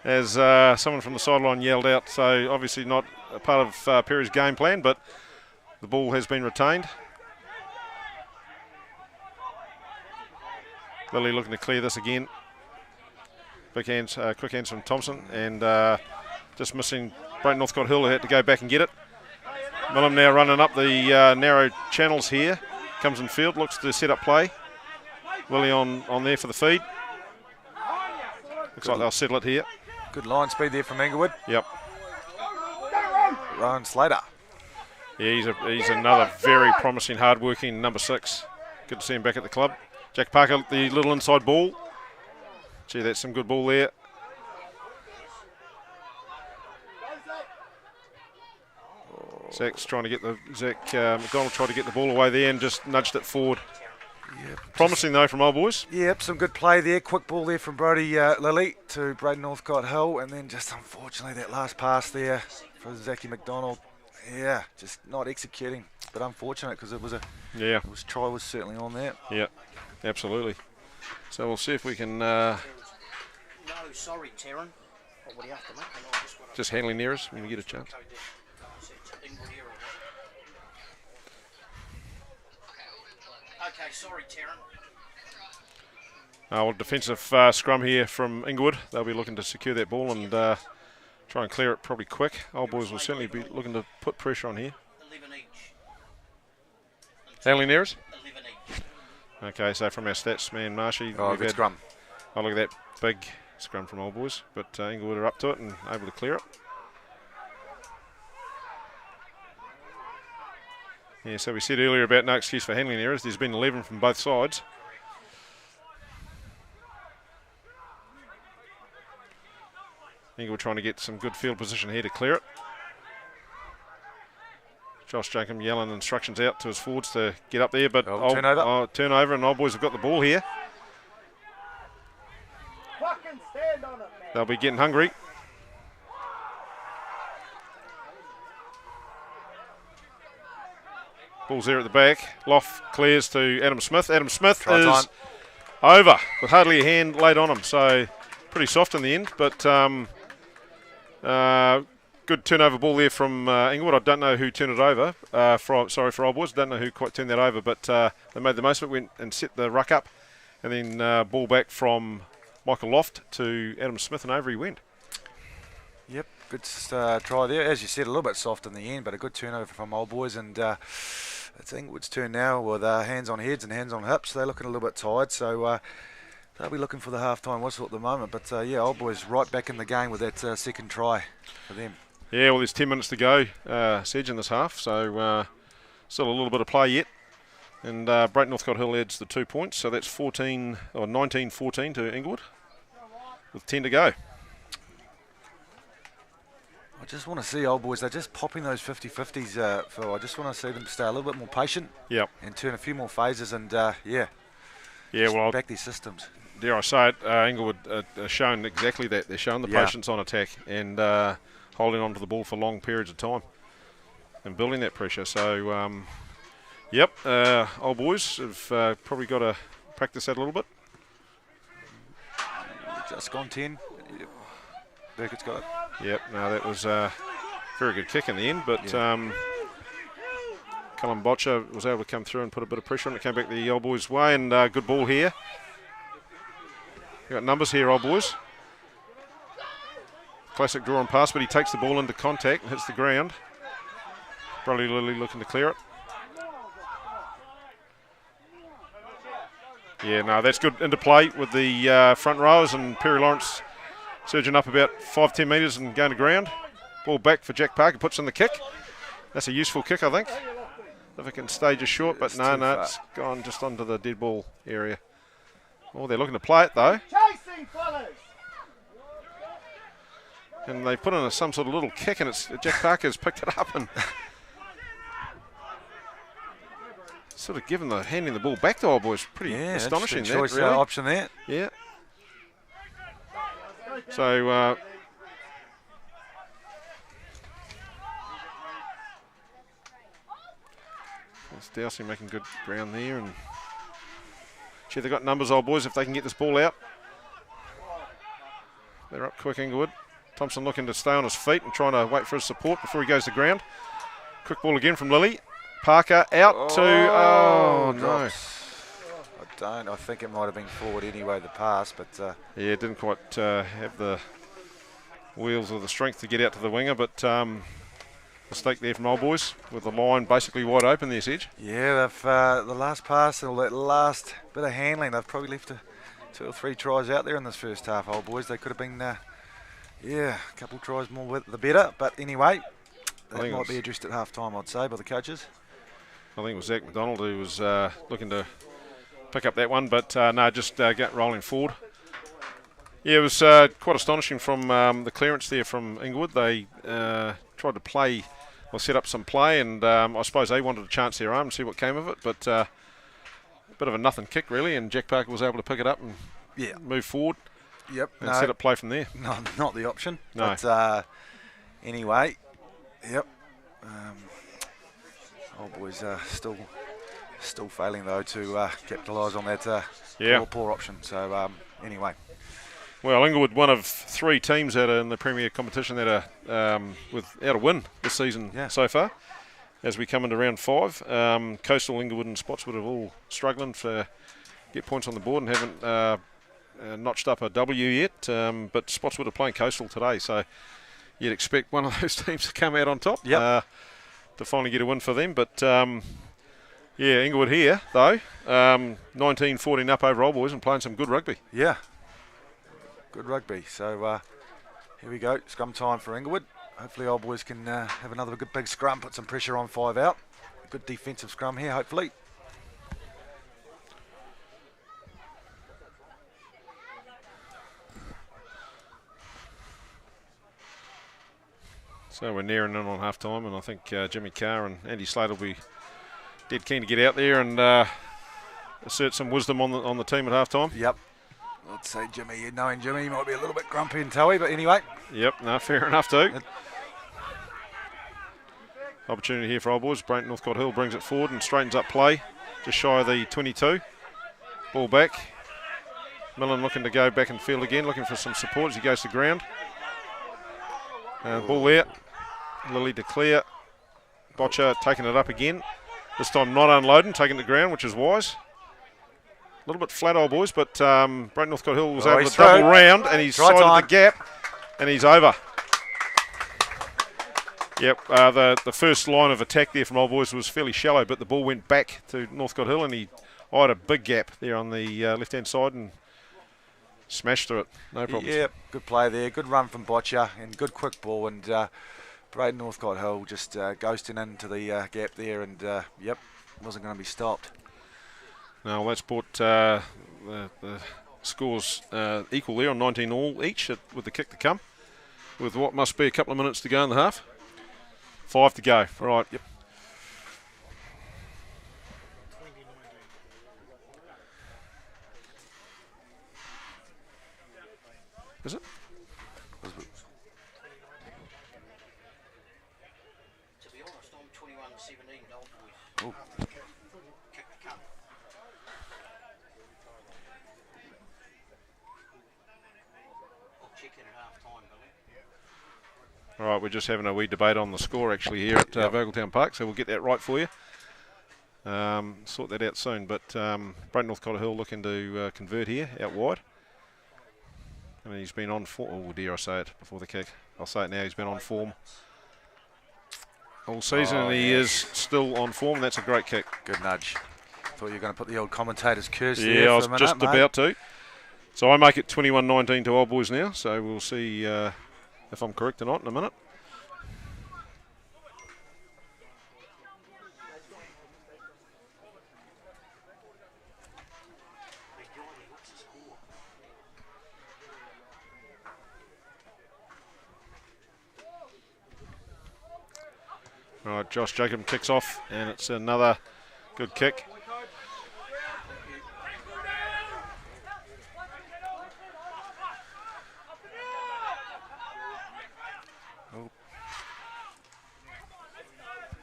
as someone from the sideline yelled out. So obviously not a part of Perry's game plan, but the ball has been retained. Lily looking to clear this again. Big hands, quick hands from Thompson, and just missing Brayton Northcote Hill, who had to go back and get it. Millum now running up the narrow channels here. Comes in field, looks to set up play. Willie on there for the feed. Looks like they'll settle it here. Good line speed there from Inglewood. Yep. Ryan Slater. Yeah, he's another very promising, hard-working number 6. Good to see him back at the club. Jack Parker, the little inside ball. Gee, that's some good ball there. Zach McDonald tried to get the ball away there and just nudged it forward. Yep. Promising though from old boys. Yep, some good play there. Quick ball there from Brody Lilly to Braden Northcott Hill, and then just unfortunately that last pass there for Zachy McDonald. Yeah, just not executing, but unfortunate because it was try was certainly on there. Yeah, absolutely. So we'll see if we can. No, sorry, Taryn. What do you have to make? Just handling near us when we get a chance. Okay, sorry, Taryn. Well, defensive scrum here from Inglewood. They'll be looking to secure that ball and try and clear it probably quick. Old boys will certainly be looking to put pressure on here. 11 each. Handling near us? 11 each. Okay, so from our stats man, Marshy, Good scrum. Oh, look at that big scrum from old boys, but Inglewood are up to it and able to clear it. Yeah, so we said earlier about no excuse for handling errors. There's been 11 from both sides. Inglewood trying to get some good field position here to clear it. Josh Jacob yelling instructions out to his forwards to get up there, but turnover, and old boys have got the ball here. They'll be getting hungry. Ball's there at the back. Loft clears to Adam Smith. Adam Smith is over with hardly a hand laid on him, so pretty soft in the end, but good turnover ball there from Inglewood. I don't know who turned it over. For old boys, don't know who quite turned that over, but they made the most of it, went and set the ruck up, and then ball back from Michael Loft to Adam Smith, and over he went. Yep, good try there. As you said, a little bit soft in the end, but a good turnover from old boys, and it's Inglewood's turn now with hands on heads and hands on hips. They're looking a little bit tired, so they'll be looking for the half-time whistle at the moment. But yeah, old boys right back in the game with that second try for them. Yeah, well, there's 10 minutes to go, Sedge, in this half, so still a little bit of play yet. And Brayton Northcott Hill adds the 2 points, so that's 19-14 to Inglewood with 10 to go. I just want to see old boys, they're just popping those 50-50s, Phil. I just want to see them stay a little bit more patient and turn a few more phases and, well, back these systems. Dare I say it, Inglewood are showing exactly that. They're showing the patience on attack and holding on to the ball for long periods of time and building that pressure. So, old boys have probably got to practice that a little bit. Just gone 10. Yep. Burkett's got it. Yep, no, that was a very good kick in the end, but Cullen Botcher was able to come through and put a bit of pressure on it. Came back the old boys' way, and good ball here. You got numbers here, old boys. Classic draw and pass, but he takes the ball into contact and hits the ground. Probably Lilly looking to clear it. Yeah, no, that's good interplay with the front rowers, and Perry Lawrence surging up about 5-10 metres and going to ground. Ball back for Jack Parker, puts in the kick. That's a useful kick, I think. If it can stay just short, but no, it's gone just onto the dead ball area. Oh, they're looking to play it though. And they put in some sort of little kick, and it's Jack Parker's picked it up and sort of given handing the ball back to old boys. Pretty astonishing. Choice really. Option there. Yeah. So that's Dowsey making good ground there, and gee, they've got numbers, old boys, if they can get this ball out. They're up quick, Inglewood. Thompson looking to stay on his feet and trying to wait for his support before he goes to ground. Quick ball again from Lilly. Parker out to no. I think it might have been forward anyway, the pass, but yeah, didn't quite have the wheels or the strength to get out to the winger, but mistake there from old boys with the line basically wide open there, Sedge. Yeah, they've the last pass and that last bit of handling, they've probably left 2 or 3 tries out there in this first half, old boys. They could have been a couple tries more the better, but anyway, that might be addressed at half time, I'd say, by the coaches. I think it was Zach McDonald who was looking to pick up that one, but no, just get rolling forward. Yeah, it was quite astonishing from the clearance there from Inglewood. They tried to play, or set up some play, and I suppose they wanted a chance their arm and see what came of it, but a bit of a nothing kick really, and Jack Parker was able to pick it up and move forward. Yep. And set up play from there. No, not the option. No. But anyway, yep. Old boys still failing though to capitalise on that poor option. So anyway. Well, Inglewood, one of 3 teams that are in the Premier competition that are without a win this season so far. As we come into round 5, Coastal, Inglewood and Spotswood are all struggling to get points on the board and haven't notched up a W yet, but Spotswood are playing Coastal today, so you'd expect one of those teams to come out on top to finally get a win for them. But yeah, Inglewood here though, 19-14 up over Old Boys and playing some good rugby. Yeah, good rugby. So here we go, scrum time for Inglewood. Hopefully Old Boys can have another good big scrum, put some pressure on 5 out. Good defensive scrum here, hopefully. So we're nearing in on half time, and I think Jimmy Carr and Andy Slade will be dead keen to get out there and assert some wisdom on the team at half time. Yep. I'd say Jimmy, knowing Jimmy, he might be a little bit grumpy and toey, but anyway. Yep, no, fair enough too. Opportunity here for Old Boys. Brent Northcote Hill brings it forward and straightens up play, just shy of the 22. Ball back. Millen looking to go back and field again, looking for some support as he goes to ground. Ball there. Lily to clear. Botcher taking it up again. This time not unloading, taking the ground, which is wise. A little bit flat, Old Boys, but Brent Northcote Hill was able to double round, and he's sided the gap, and he's over. Yep, the first line of attack there from Old Boys was fairly shallow, but the ball went back to Northcote Hill, and he eyed a big gap there on the left-hand side and smashed through it. No problems. Yep, good play there. Good run from Botcher and good quick ball, and Braden Northcote Hill just ghosting into the gap there, and yep, wasn't going to be stopped. Now that's brought the scores equal there on 19 all each with the kick to come, with what must be a couple of minutes to go in the half. 5 to go. Right. Yep. Is it? To be honest, I'm 21-17 Old Boys. Oh. Kick the cup. I'll check in at half time, Billy. All right, we're just having a wee debate on the score actually here at Vogeltown Park, so we'll get that right for you. Sort that out soon, but Brent Northcote Hill looking to convert here out wide. And he's been on form. Oh, dare I say it before the kick? I'll say it now. He's been on form all season, and he is still on form. That's a great kick. Good nudge. Thought you were going to put the old commentator's curse there. Yeah, I was for a minute, just about to. So I make it 21-19 to Old Boys now. So we'll see if I'm correct or not in a minute. All right, Josh Jacob kicks off, and it's another good kick. Oh.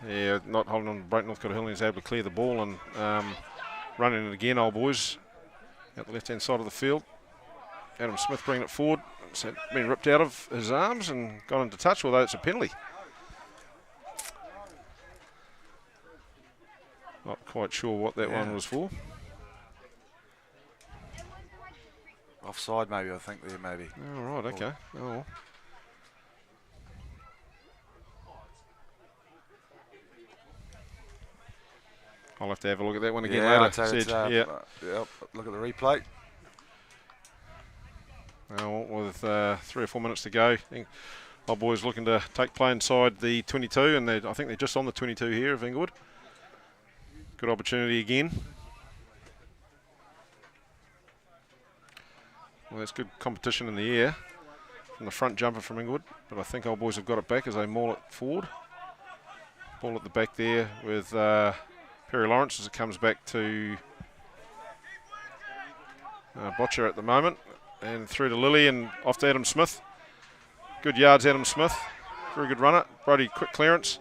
Yeah, not holding on to Brent Northcote Hill. He's able to clear the ball and running it again, Old Boys, out the left-hand side of the field. Adam Smith bringing it forward. It's been ripped out of his arms and gone into touch, although it's a penalty. Not quite sure what that one was for. Offside maybe, I think there maybe. Oh, right, okay. Oh, well. I'll have to have a look at that one again later. Yep, look at the replay. Well, with 3 or 4 minutes to go, Old Boys looking to take play inside the 22, and I think they're just on the 22 here of Inglewood. Good opportunity again. Well, that's good competition in the air from the front jumper from Inglewood, but I think Old Boys have got it back as they maul it forward. Ball at the back there with Perry Lawrence as it comes back to Botcher at the moment, and through to Lilly and off to Adam Smith. Good yards, Adam Smith. Very good runner. Brody, quick clearance.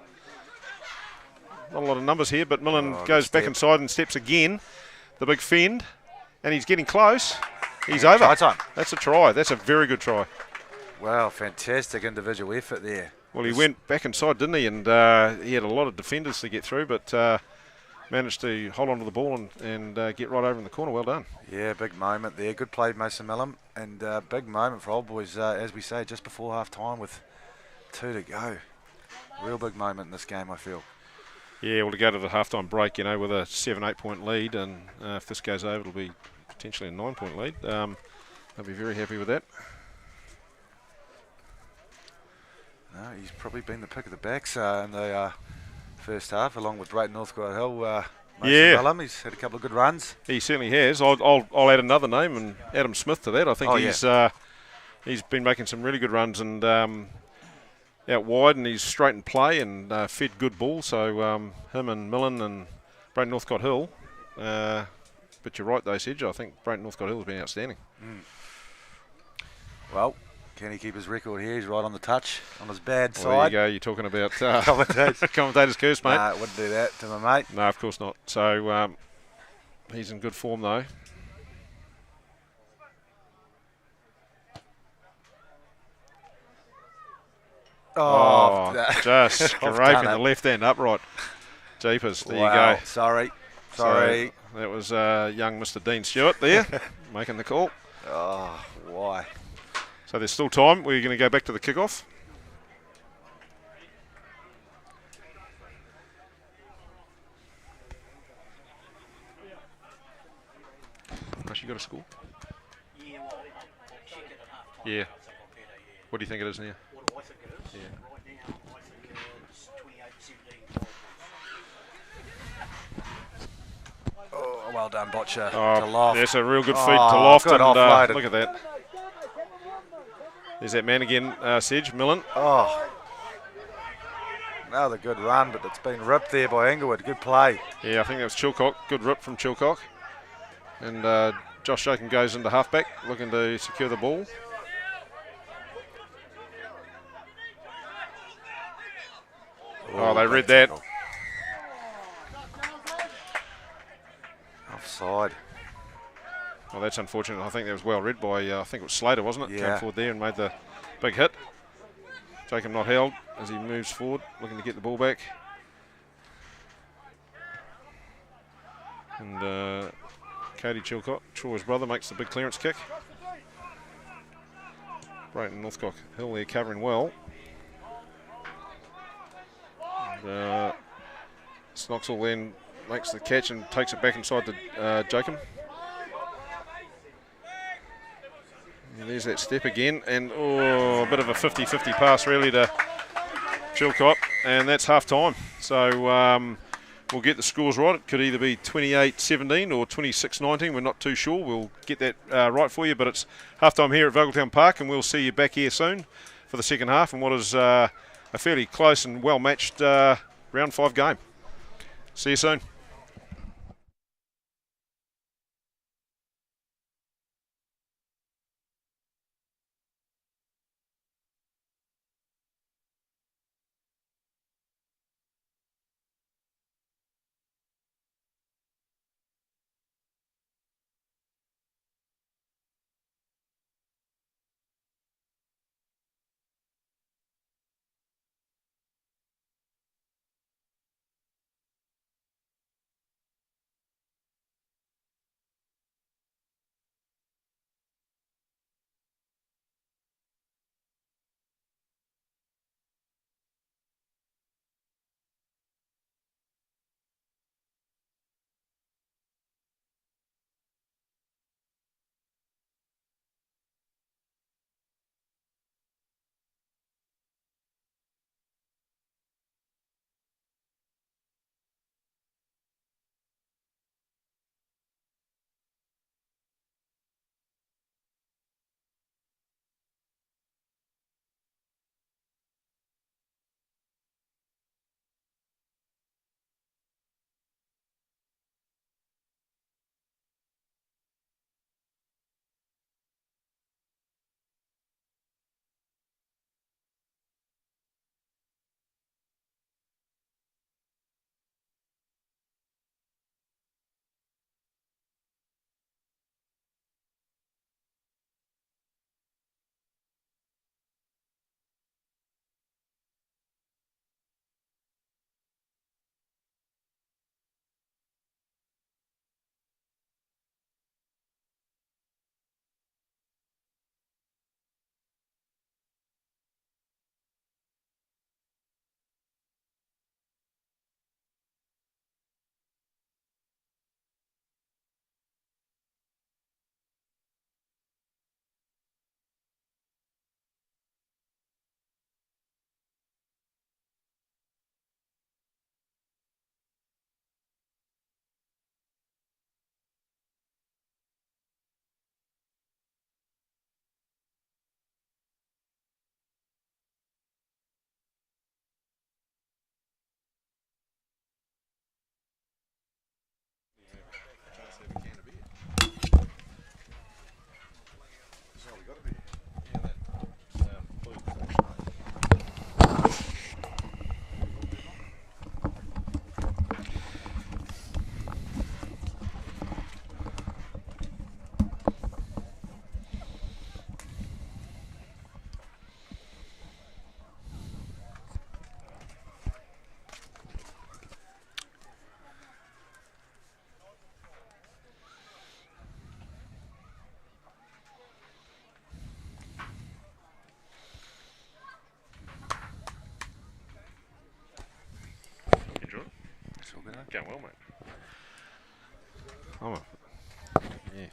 Not a lot of numbers here, but Millen goes back inside and steps again. The big fend, and he's getting close. He's over. Try time. That's a try. That's a very good try. Wow, fantastic individual effort there. Well, he went back inside, didn't he? And he had a lot of defenders to get through, but managed to hold on to the ball and get right over in the corner. Well done. Yeah, big moment there. Good play, Mason Millam. And big moment for Old Boys, as we say, just before half time with 2 to go. Real big moment in this game, I feel. Yeah, well, to go to the halftime break, you know, with a 7-8 point lead, and if this goes over, it'll be potentially a 9 point lead. They'll be very happy with that. No, he's probably been the pick of the backs in the first half, along with Drayton Northcote Hill. Mason Millam, he's had a couple of good runs. He certainly has. I'll add another name, and Adam Smith, to that. I think he's been making some really good runs and out wide, and he's straight in play and fed good ball. So him and Millen and Brayton Northcote Hill. But you're right, though, Sedge. I think Brayton Northcote Hill has been outstanding. Well, can he keep his record here? He's right on the touch, on his bad Well, side. there you go. You're talking about commentator's curse, mate. Nah, wouldn't do that to my mate. No, of course not. So he's in good form, though. Just scraping the left hand upright. Jeepers, there you go. Sorry. So that was young Mr. Dean Stewart there making the call. Oh, why? So there's still time. We're going to go back to the kickoff. Rush, you got a score? Yeah, well, I'll check it at half time. Yeah. I think I'm better, yeah. What do you think it is now? What do I think it is? Yeah. Right now, I think it's 28-17. Oh, well done, Botcher. To Oh, Loft. that's a real good feed to Loft. Good And offloaded. look at that. There's that man again, Sedge, Millen. Oh. Another good run, but it's been ripped there by Inglewood. Good play. Yeah, I think that was Chilcock. Good rip from Chilcock. And Josh Shakin goes into halfback, looking to secure the ball. Oh, they read that. Offside. Well, that's unfortunate. I think that was well read by, I think it was Slater, wasn't it? Yeah. Came forward there and made the big hit. Jacob not held as he moves forward, looking to get the ball back. And Cody Chilcott, Troy's brother, makes the big clearance kick. Brayton Northcote Hill there covering well. And, Snoxall then makes the catch and takes it back inside to Jacob. And there's that step again, and a bit of a 50-50 pass really to Chilcott, and that's half time. So we'll get the scores right. It could either be 28-17 or 26-19. We're not too sure. We'll get that right for you, but it's half time here at Vogeltown Park, and we'll see you back here soon for the second half and what is a fairly close and well-matched round 5 game. See you soon. Going well, mate. Oh, yeah.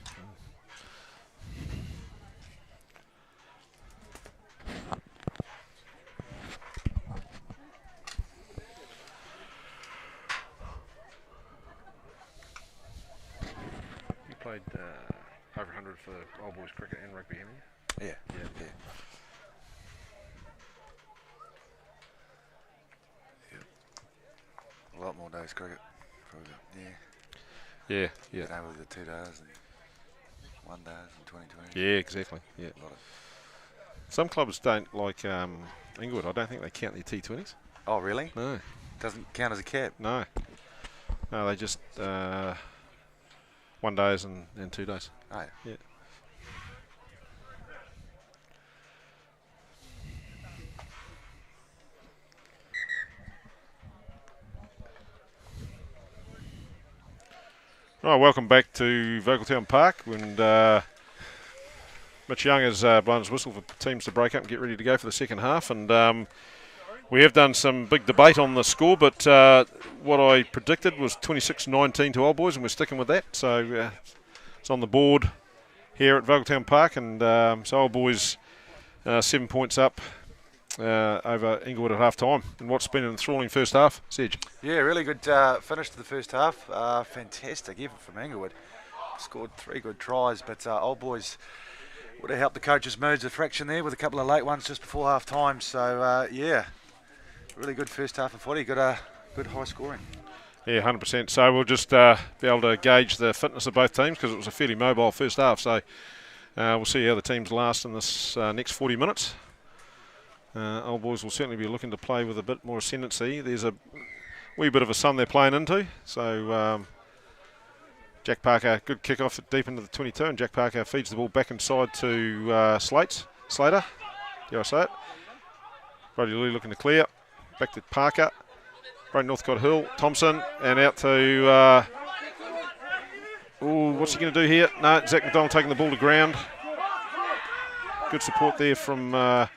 You played over 100 for old boys cricket and rugby, haven't you? Yeah. A lot more days cricket. Probably. Yeah. Been over the 2 days and 1 days and 2020. Yeah, exactly. Yeah. A lot of. Some clubs don't like Inglewood. I don't think they count their T20s. Oh, really? No. Doesn't count as a cap. No, they just 1 days and 2 days. Oh, yeah. Right, welcome back to Vogeltown Park. And Mitch Young has blown his whistle for teams to break up and get ready to go for the second half. And we have done some big debate on the score, but what I predicted was 26-19 to Old Boys, and we're sticking with that. So it's on the board here at Vogeltown Park, and so Old Boys 7 points up over Inglewood at half time. And what's been an enthralling first half, Sedge? Yeah, really good finish to the first half. Fantastic effort from Inglewood. Scored 3 good tries, but Old Boys would have helped the coaches merge the fraction there with a couple of late ones just before half time. So, yeah, really good first half of footy. Good high scoring. Yeah, 100%. So we'll just be able to gauge the fitness of both teams because it was a fairly mobile first half. So we'll see how the teams last in this next 40 minutes. Old Boys will certainly be looking to play with a bit more ascendancy. There's a wee bit of a sun they're playing into. So Jack Parker, good kick-off deep into the 22, and Jack Parker feeds the ball back inside to Slater. Dare I say it? Brody Lee looking to clear. Back to Parker. Brody Northcott Hill, Thompson, and out to... what's he going to do here? No, Zach McDonald taking the ball to ground. Good support there from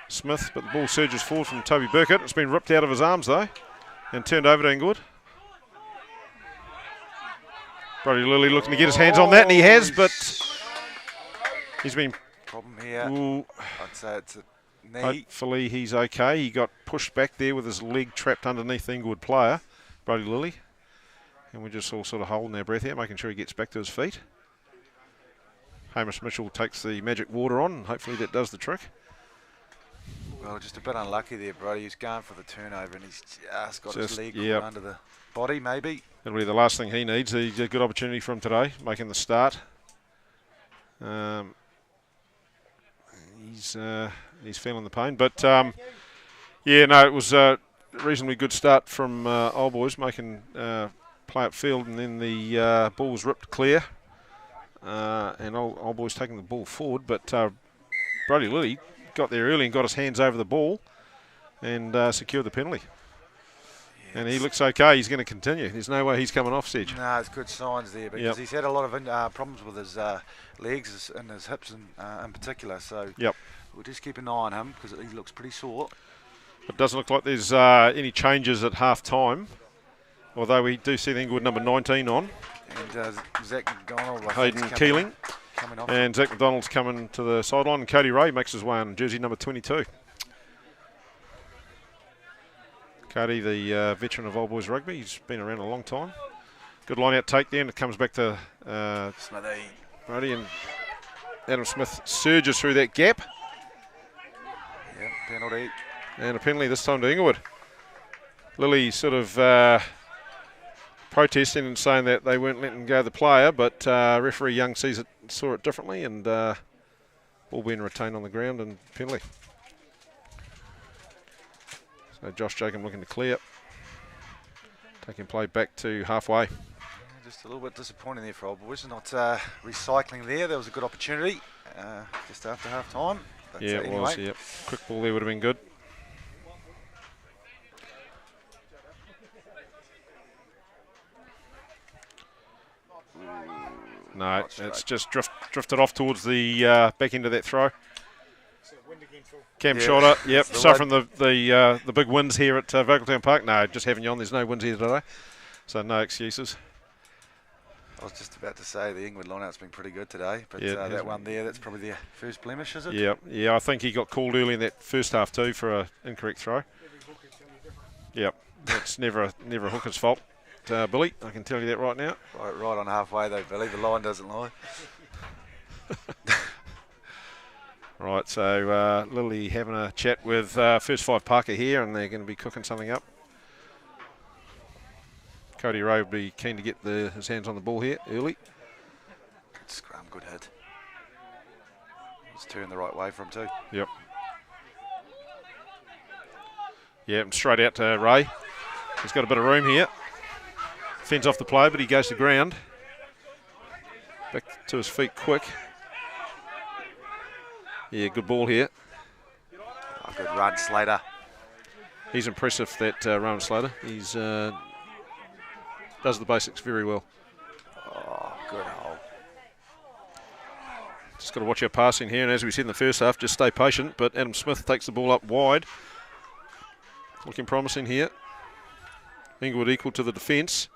Smith, but the ball surges forward from Toby Burkett. It's been ripped out of his arms, though, and turned over to Inglewood. Brody Lilly looking to get his hands on that, and he has, but he's been... Problem here. I'd say it's a knee. Hopefully he's okay. He got pushed back there with his leg trapped underneath the Inglewood player, Brody Lilly. And we're just all sort of holding our breath here, making sure he gets back to his feet. Hamish Mitchell takes the magic water on, and hopefully that does the trick. Well, just a bit unlucky there, Brody. He's going for the turnover, and he's just got his leg caught under the body, maybe. It'll be the last thing he needs. He's a good opportunity for him today, making the start. He's feeling the pain, but yeah, no, it was a reasonably good start from Old Boys, making play upfield, and then the ball was ripped clear, and Old Boys taking the ball forward, but Brody Lilly got there early and got his hands over the ball and secured the penalty. Yes. And he looks okay. He's going to continue. There's no way he's coming off, Sedge. No, it's good signs there because he's had a lot of problems with his legs and his hips in particular. So we'll just keep an eye on him because he looks pretty sore. It doesn't look like there's any changes at half time, although we do see the Inglewood number 19 on. And Zach McDonald, Hayden Keeling. Coming off. And Zach McDonald's coming to the sideline, and Cody Ray makes his way on jersey number 22. Cody, the veteran of Old Boys Rugby, he's been around a long time. Good line-out take there, and it comes back to Brody, and Adam Smith surges through that gap. Yep, penalty. And a penalty this time to Inglewood. Lilly sort of protesting and saying that they weren't letting go the player, but referee Young saw it differently, and ball being retained on the ground and penalty. So Josh Jacob looking to clear, taking play back to halfway. Just a little bit disappointing there for Old Boys, not recycling there. There was a good opportunity just after half time. Yeah, it was. Yep, quick ball there would have been good. No, it's just drifted off towards the back end of that throw. Cam Shorter, yep, suffering the big winds here at Vogeltown Park. No, just having you on, there's no winds here today. So no excuses. I was just about to say the Inglewood line-out's been pretty good today, but Yeah, that one there, that's probably their first blemish, is it? Yeah. I think he got called early in that first half too for an incorrect throw. Yep, that's never a hooker's fault, Billy. I can tell you that right now. Right on halfway though, Billy. The line doesn't lie. Right, so Lily having a chat with first five Parker here, and they're going to be cooking something up. Cody Ray will be keen to get his hands on the ball here early. Good scrum, good hit. It's turned the right way for him too. Yep. Yeah, and straight out to Ray. He's got a bit of room here. Fends off the play, but he goes to ground. Back to his feet quick. Yeah, good ball here. Oh, good run, Slater. He's impressive, that Rowan Slater. He's does the basics very well. Oh, good hole. Just got to watch our passing here, and as we said in the first half, just stay patient. But Adam Smith takes the ball up wide. Looking promising here. Inglewood equal to the defence.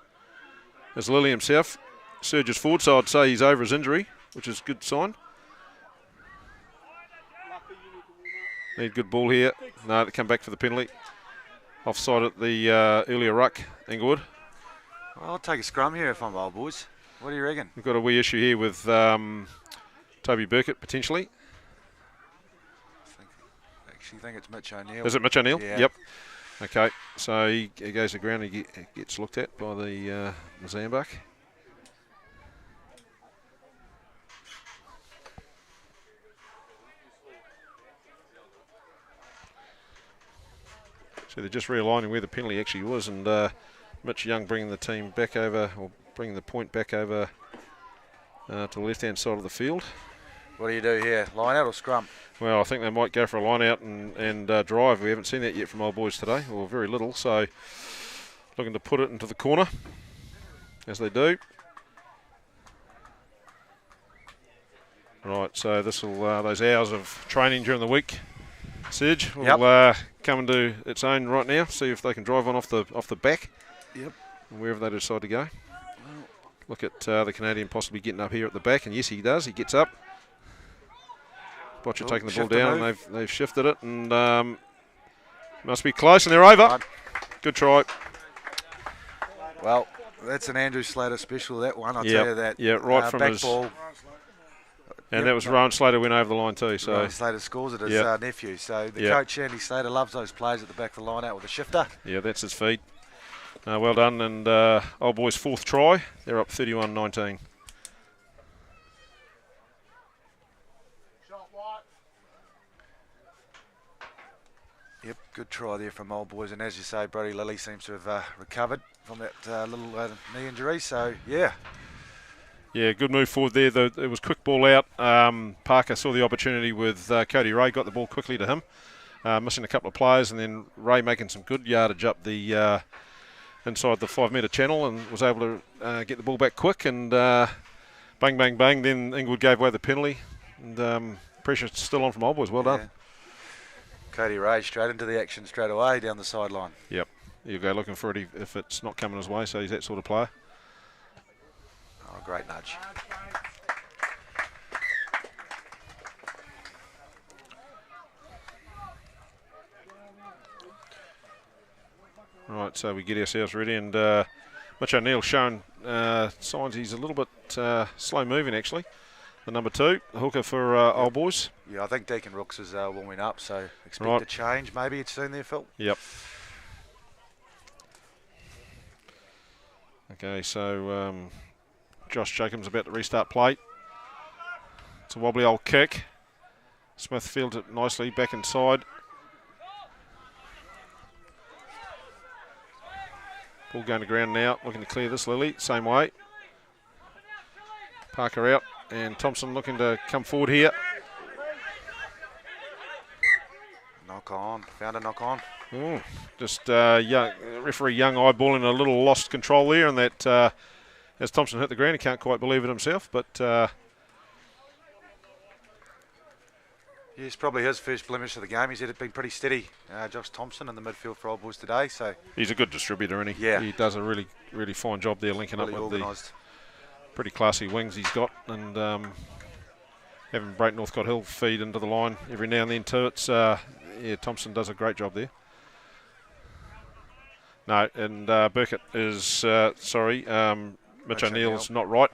As Lily himself surges forward, so I'd say he's over his injury, which is a good sign. Need good ball here. No, they come back for the penalty. Offside at the earlier ruck, Inglewood. Well, I'll take a scrum here if I'm old boys. What do you reckon? We've got a wee issue here with Toby Burkett, potentially. I actually think it's Mitch O'Neill. Is it Mitch O'Neill? Yeah. Yep. Okay, so he goes to ground and he gets looked at by the Mozambique. So they're just realigning where the penalty actually was, and Mitch Young bringing the team back over, or bringing the point back over to the left-hand side of the field. What do you do here? Line out or scrum? Well, I think they might go for a line out and drive. We haven't seen that yet from old boys today, or very little. So looking to put it into the corner, as they do. Right, so this will those hours of training during the week, Serge, will come and do its own right now. See if they can drive one off the back. Yep. Wherever they decide to go. Look at the Canadian possibly getting up here at the back, and yes, he does. He gets up. Botcher taking the ball down, and they've shifted it, and must be close, and they're over. Right. Good try. Well, that's an Andrew Slater special, that one, I'll tell you that. Yeah, right from back his ball. And that was Rowan Slater went over the line too. So Rowan Slater scores it, his nephew. So the coach, Andy Slater, loves those plays at the back of the line out with a shifter. Yeah, that's his feed. Well done, and old boys' fourth try. They're up 31-19. Yep, good try there from old boys. And as you say, Brody Lilly seems to have recovered from that little knee injury. So, yeah. Yeah, good move forward there. It was quick ball out. Parker saw the opportunity with Cody Ray, got the ball quickly to him. Missing a couple of players, and then Ray making some good yardage up the inside the 5 metre channel, and was able to get the ball back quick, and bang, bang, bang. Then Inglewood gave away the penalty, and pressure still on from old boys. Well done. Cody Ray straight into the action straight away down the sideline. Yep. You go looking for it if it's not coming his way, so he's that sort of player. Oh, great nudge. Right, so we get ourselves ready, and Mitch O'Neill's showing signs he's a little bit slow moving, actually. The number 2, the hooker for old boys. Yeah, I think Deacon Rooks is warming up, so expect a change. Maybe it's soon there, Phil. Yep. Okay, so Josh Jacobs about to restart play. It's a wobbly old kick. Smith fields it nicely back inside. Ball going to ground now, looking to clear this, Lily. Same way. Parker out, and Thompson looking to come forward here. Knock on, found a knock on. Just referee Young eyeballing a little lost control there, and that as Thompson hit the ground, he can't quite believe it himself, but... Yes, probably his first blemish of the game. He's been pretty steady. Josh Thompson in the midfield for Old Boys today. So he's a good distributor, and yeah, he does a really, really fine job there, linking really up with organised. the pretty classy wings he's got, and having Brayton Northcote Hill feed into the line every now and then too. It's yeah, Thompson does a great job there. No, and Burkett is sorry. Mitch O'Neill's not right.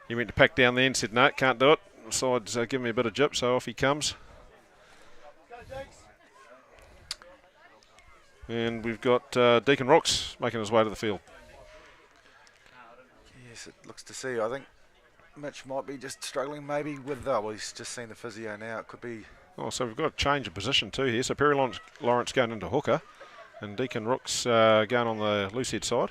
He went to pack down there and said no, can't do it. Side's give me a bit of jip, so off he comes. And we've got Deacon Rooks making his way to the field. Yes, it looks to see. I think Mitch might be just struggling maybe with, well, he's just seen the physio now. It could be. Oh, so we've got a change of position too here. So Perry Lawrence going into hooker, and Deacon Rooks going on the loose head side.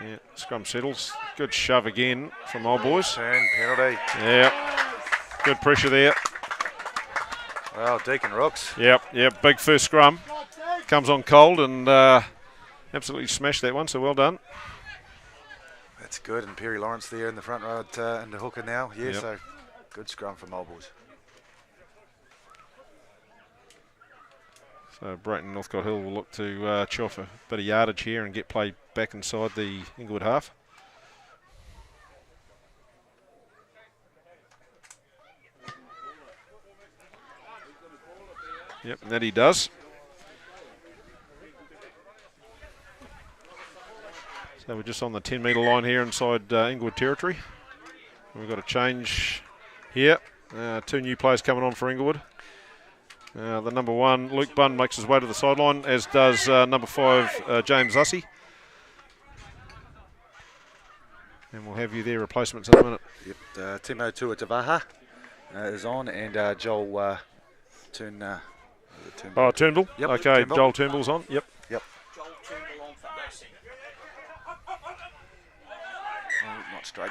Yeah, scrum settles. Good shove again from Old Boys. Turn, penalty. Yeah, good pressure there. Well, Deacon Rooks. Yep, big first scrum. Comes on cold and absolutely smashed that one, so well done. That's good, and Perry Lawrence there in the front row in the hooker now. Yeah, Yep. so good scrum from Old Boys. So Brayton Northcote Hill will look to chew off a bit of yardage here and get play back inside the Inglewood half. Yep, and that he does. So we're just on the 10-metre line here inside Inglewood territory. We've got a change here. Two new players coming on for Inglewood. The number 1, Luke Bunn, makes his way to the sideline, as does number 5, James Ussie. And we'll have you there, replacements in a minute. Yep, Timo Tuatavaha is on, and Joel Turnbull. Oh, Turnbull? Yep, okay, Turnbull. Joel Turnbull's on. Yep. Yep. Joel Turnbull on for Massey. Oh, not straight.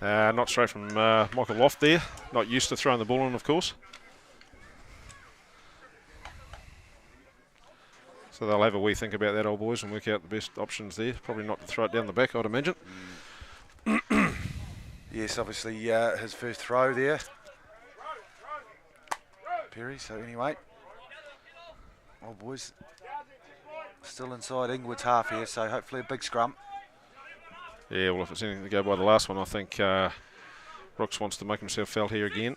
Not straight from Michael Loft there. Not used to throwing the ball in, of course. So they'll have a wee think about that, Old Boys, and work out the best options there. Probably not to throw it down the back, I'd imagine. Yes, obviously his first throw there. Perry, so anyway. Old Boys still inside Inglewood's half here, so hopefully a big scrum. Yeah, well, if it's anything to go by the last one, I think Rooks wants to make himself felt here again.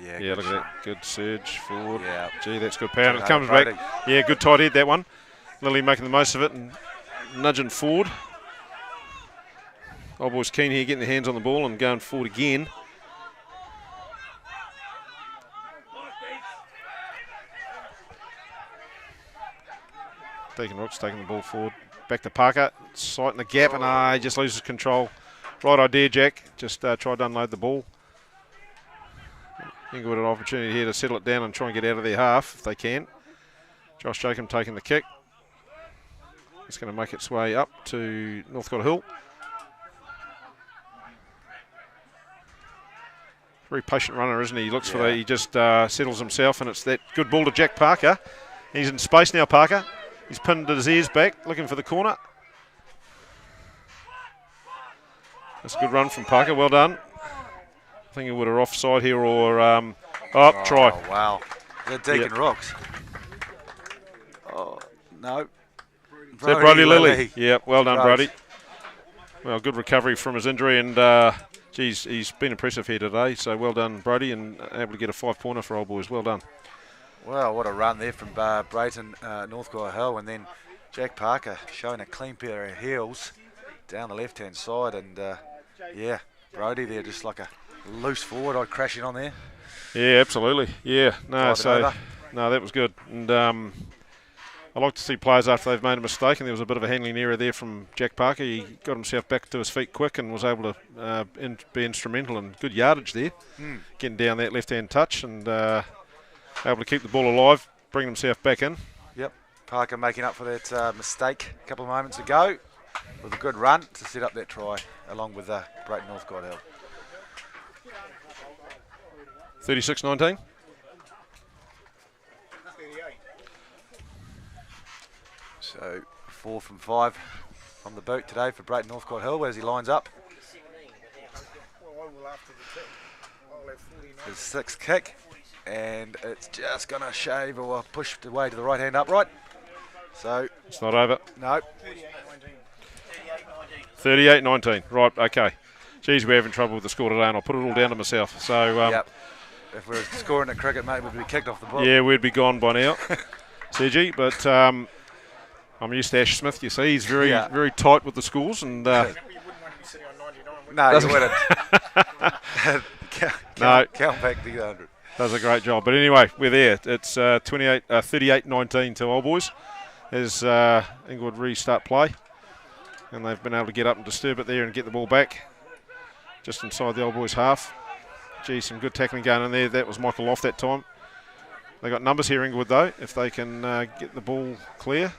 Yeah, look at that. Good surge forward. Yeah. Gee, that's good power. And it Good comes Brody. back. Yeah, good tight head, that one. Lily making the most of it and nudging forward. Old Boys keen here, getting their hands on the ball and going forward again. Deacon Rooks taking the ball forward. Back to Parker. Sighting the gap, and he just loses control. Right idea, Jack. Just tried to unload the ball. Inglewood an opportunity here to settle it down and try and get out of their half if they can. Josh Jacob taking the kick. It's going to make its way up to Northcote Hill. Very patient runner, isn't he? He looks for the, he just settles himself, and it's that good ball to Jack Parker. He's in space now, Parker. He's pinned his ears back, looking for the corner. That's a good run from Parker, well done. I think he would have offside here or, try. Oh, wow. Is that Deacon Rooks? Oh, no. Is that Brody Lilly? Yeah, well done, Brody. Brody. Well, good recovery from his injury, and geez, he's been impressive here today, so well done, Brody, and able to get a 5-pointer for Old Boys. Well done. Well, what a run there from Brayton Northcote Hill, and then Jack Parker showing a clean pair of heels down the left-hand side, and yeah, Brody there just like a loose forward, I'd crash in on there. Yeah, absolutely. Yeah, no, Drive it over. no, that was good, and I like to see players after they've made a mistake, and there was a bit of a handling error there from Jack Parker. He got himself back to his feet quick and was able to be instrumental and good yardage there, getting down that left-hand touch and able to keep the ball alive, bring himself back in. Yep, Parker making up for that mistake a couple of moments ago with a good run to set up that try along with Brayton Northcote Hill. 36-19. So 4 from 5 on the boot today for Brayton Northcote Hill as he lines up. His sixth kick, and it's just going to shave or push away to the right hand upright. So It's not over. no. 38-19. Right, okay. Geez, we're having trouble with the score today, and I'll put it all down to myself. So, Yep. If we were scoring at cricket, mate, we'd be kicked off the ball. yeah, we'd be gone by now, Sergi. But I'm used to Ash Smith, you see. He's very, Yeah. very tight with the scores. And No, you wouldn't. No. Count back to 100. does a great job. But anyway, we're there. It's 38-19 to Old Boys as Inglewood restart play. And they've been able to get up and disturb it there and get the ball back just inside the Old Boys half. Gee, some good tackling going in there. That was Michael off that time. They got numbers here, Inglewood, though, if they can get the ball clear.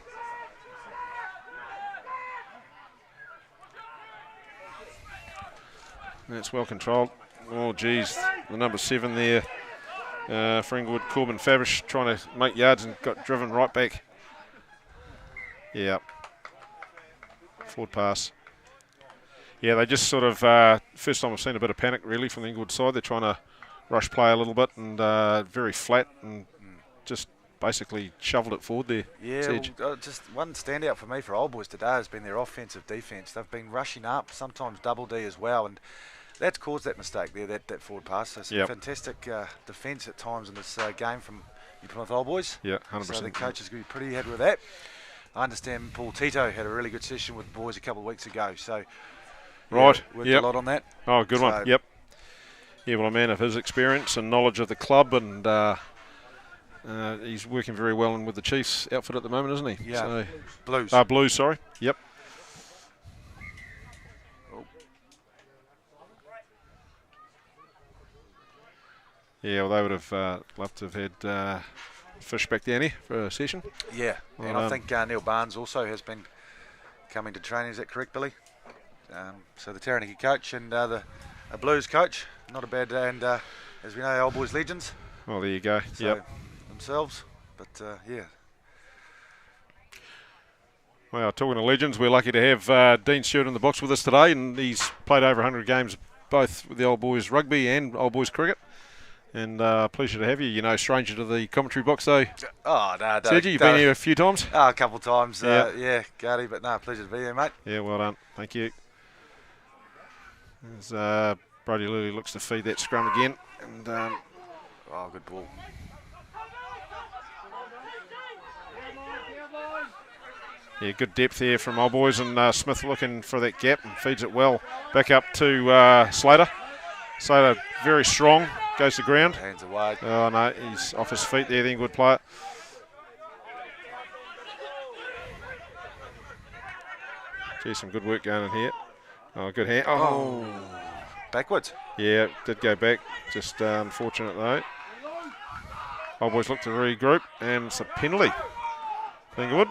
That's well controlled. Oh, geez, the number 7 there for Inglewood, Corbin Favish, trying to make yards and got driven right back. Yeah. Forward pass. Yeah, they just sort of, first time I've seen a bit of panic really from the Inglewood side. They're trying to rush play a little bit and very flat and just basically shoveled it forward there. Yeah, well, just one standout for me for Old Boys today has been their offensive defence. They've been rushing up, sometimes double D as well, and that's caused that mistake there, that forward pass. So some fantastic defence at times in this game from the Plymouth Old Boys. Yeah, 100%. So the coaches will be pretty happy with that. I understand Paul Tito had a really good session with the boys a couple of weeks ago, so right, worked a lot on that. Oh, good one. Yep. Yeah, well, a man of his experience and knowledge of the club, and he's working very well with the Chiefs outfit at the moment, isn't he? Yeah. So, Blues. Blues, sorry. Yep. Yeah, well, they would have loved to have had Fish back down here for a session. Yeah, Well and I done. think Neil Barnes also has been coming to training. Is that correct, Billy? So the Taranaki coach and the Blues coach, not a bad, and as we know, Old Boys legends. Well, there you go. So Yep. themselves, but yeah. Well, talking to legends, we're lucky to have Dean Stewart in the box with us today, and he's played over 100 games, both with the Old Boys rugby and Old Boys cricket. And pleasure to have you. You know, stranger to the commentary box, though. Oh, no. Sergi, you've been here a few times? A couple of times, Yeah. yeah, Gardy, but no, pleasure to be here, mate. Yeah, well done. Thank you. As Brody Lilly looks to feed that scrum again. And Oh, good ball. yeah, good depth here from Old Boys, and Smith looking for that gap and feeds it well. Back up to Slater. Slater very strong, goes to ground. Hands away. Oh no, he's off his feet there, the Inglewood player. Gee, some good work going in here. Oh, good hand. Oh, Backwards. yeah, did go back. Just unfortunate though. Old Boys look to regroup, and it's a penalty. Inglewood.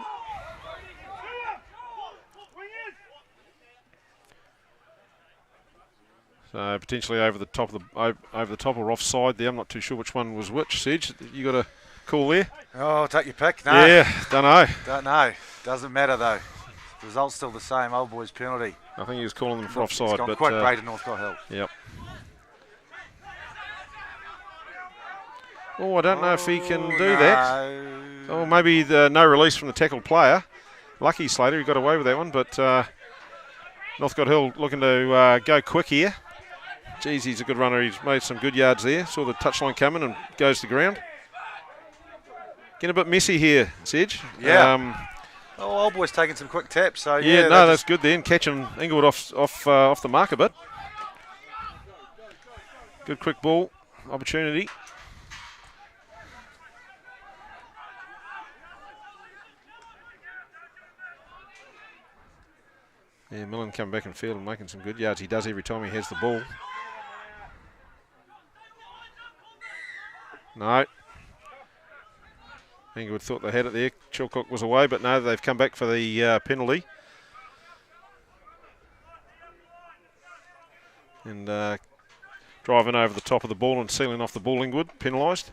So potentially over the top of the over the top or offside there. I'm not too sure which one was which. Sedge, you got a call there? Oh, take your pick. No, Yeah, don't know. don't know. Doesn't matter though. The result's still the same. Old Boys penalty. I think he was calling them for It's offside, gone but quite great in Northcote Hill. yep. Oh, I don't know if he can do that. No. Oh, maybe the no release from the tackled player. Lucky Slater, he got away with that one, but Northcote Hill looking to go quick here. Geez, he's a good runner. He's made some good yards there. Saw the touchline coming and goes to ground. Getting a bit messy here, Sedge. Yeah. Oh, Old Boys taking some quick taps. So Yeah, yeah, no, that's good then. Catching Inglewood off the mark a bit. Good quick ball opportunity. Yeah, Millen coming back in field and making some good yards. He does every time he has the ball. No. Inglewood thought they had it there. Chilcock was away, but no, they've come back for the penalty. And driving over the top of the ball and sealing off the ball. Inglewood penalised.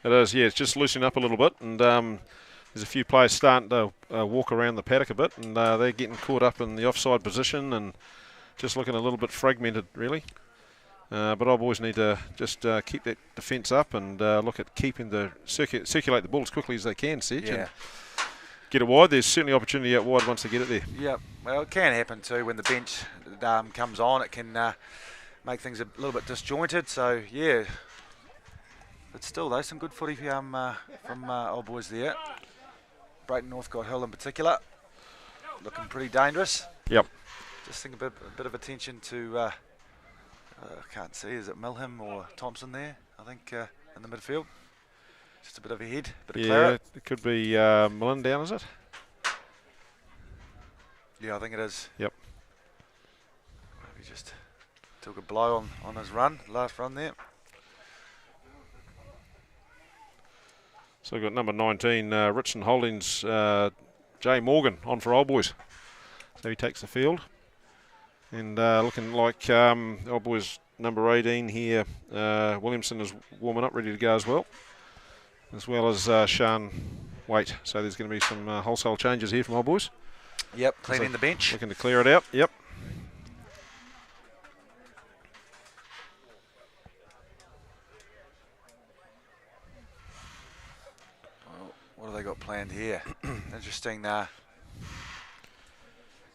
It is, yeah, it's just loosening up a little bit, and there's a few players starting to walk around the paddock a bit, and they're getting caught up in the offside position and just looking a little bit fragmented, really. But our boys need to just keep that defence up and look at keeping the circulate the ball as quickly as they can, Sedge, and get it wide. There's certainly opportunity out wide once they get it there. Yep, well, it can happen too when the bench comes on. It can make things a little bit disjointed, so yeah. But still, though, some good footy from old boys there. Brayton Northcote Hill in particular, looking pretty dangerous. Yep. Just think a bit of attention to, I can't see, is it Milham or Thompson there, I think, in the midfield. Just a bit of a head, bit of claret. It could be Millen down, is it? Yeah, I think it is. Yep. He just took a blow on his last run there. So we've got number 19, Richardson Holdings, Jay Morgan on for old boys. So he takes the field. And looking like old boys number 18 here, Williamson is warming up, ready to go as well as Sean Waite. So there's going to be some wholesale changes here from old boys. Yep, cleaning the bench. Looking to clear it out, yep. What have they got planned here? Interesting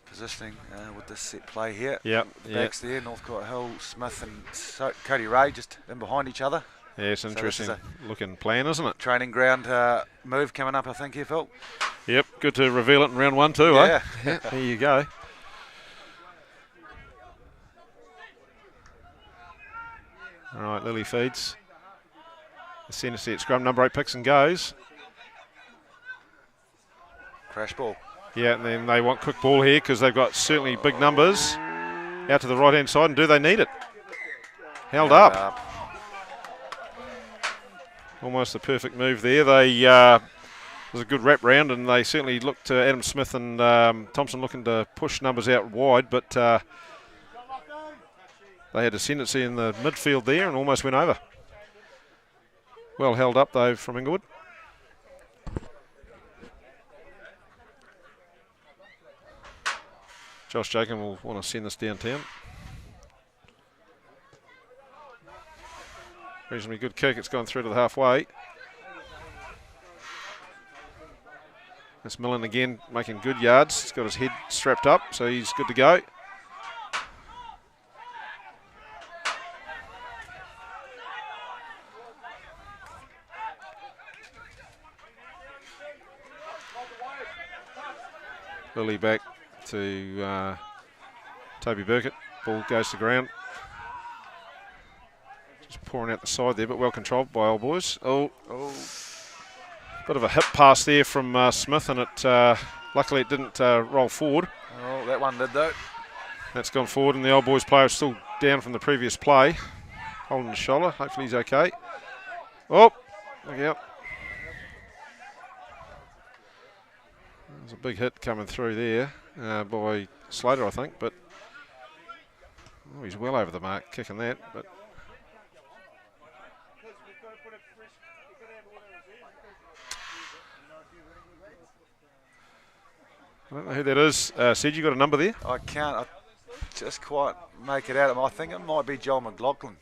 positioning with this set play here. Yep. The backs there, Northcote Hill, Smith and Cody Ray just in behind each other. Yeah, it's an interesting looking plan, isn't it? Training ground move coming up, I think, here, Phil. Yep, good to reveal it in round 1 too, yeah. eh? There you go. All right, Lily feeds. The centre set scrum, number 8 picks and goes. Crash ball. Yeah, and then they want quick ball here because they've got certainly big numbers out to the right-hand side, and do they need it? Held up. Almost the perfect move there. They was a good wrap round, and they certainly looked to Adam Smith and Thompson looking to push numbers out wide, but they had ascendancy in the midfield there and almost went over. Well held up though from Inglewood. Josh Jacob will want to send this downtown. Reasonably good kick. It's gone through to the halfway. That's Millen again making good yards. He's got his head strapped up, so he's good to go. Lily back to Toby Burkett. Ball goes to ground. Just pouring out the side there, but well controlled by old boys. Oh. Bit of a hip pass there from Smith, and it luckily it didn't roll forward. Oh, that one did though. That's gone forward, and the old boys player is still down from the previous play. Holding his shoulder. Hopefully he's okay. Oh, look out. There's a big hit coming through there by Slater, I think, but he's well over the mark kicking that. But I don't know who that is. Sid, you got a number there? I can't just quite make it out. I think it might be Joel McLaughlin.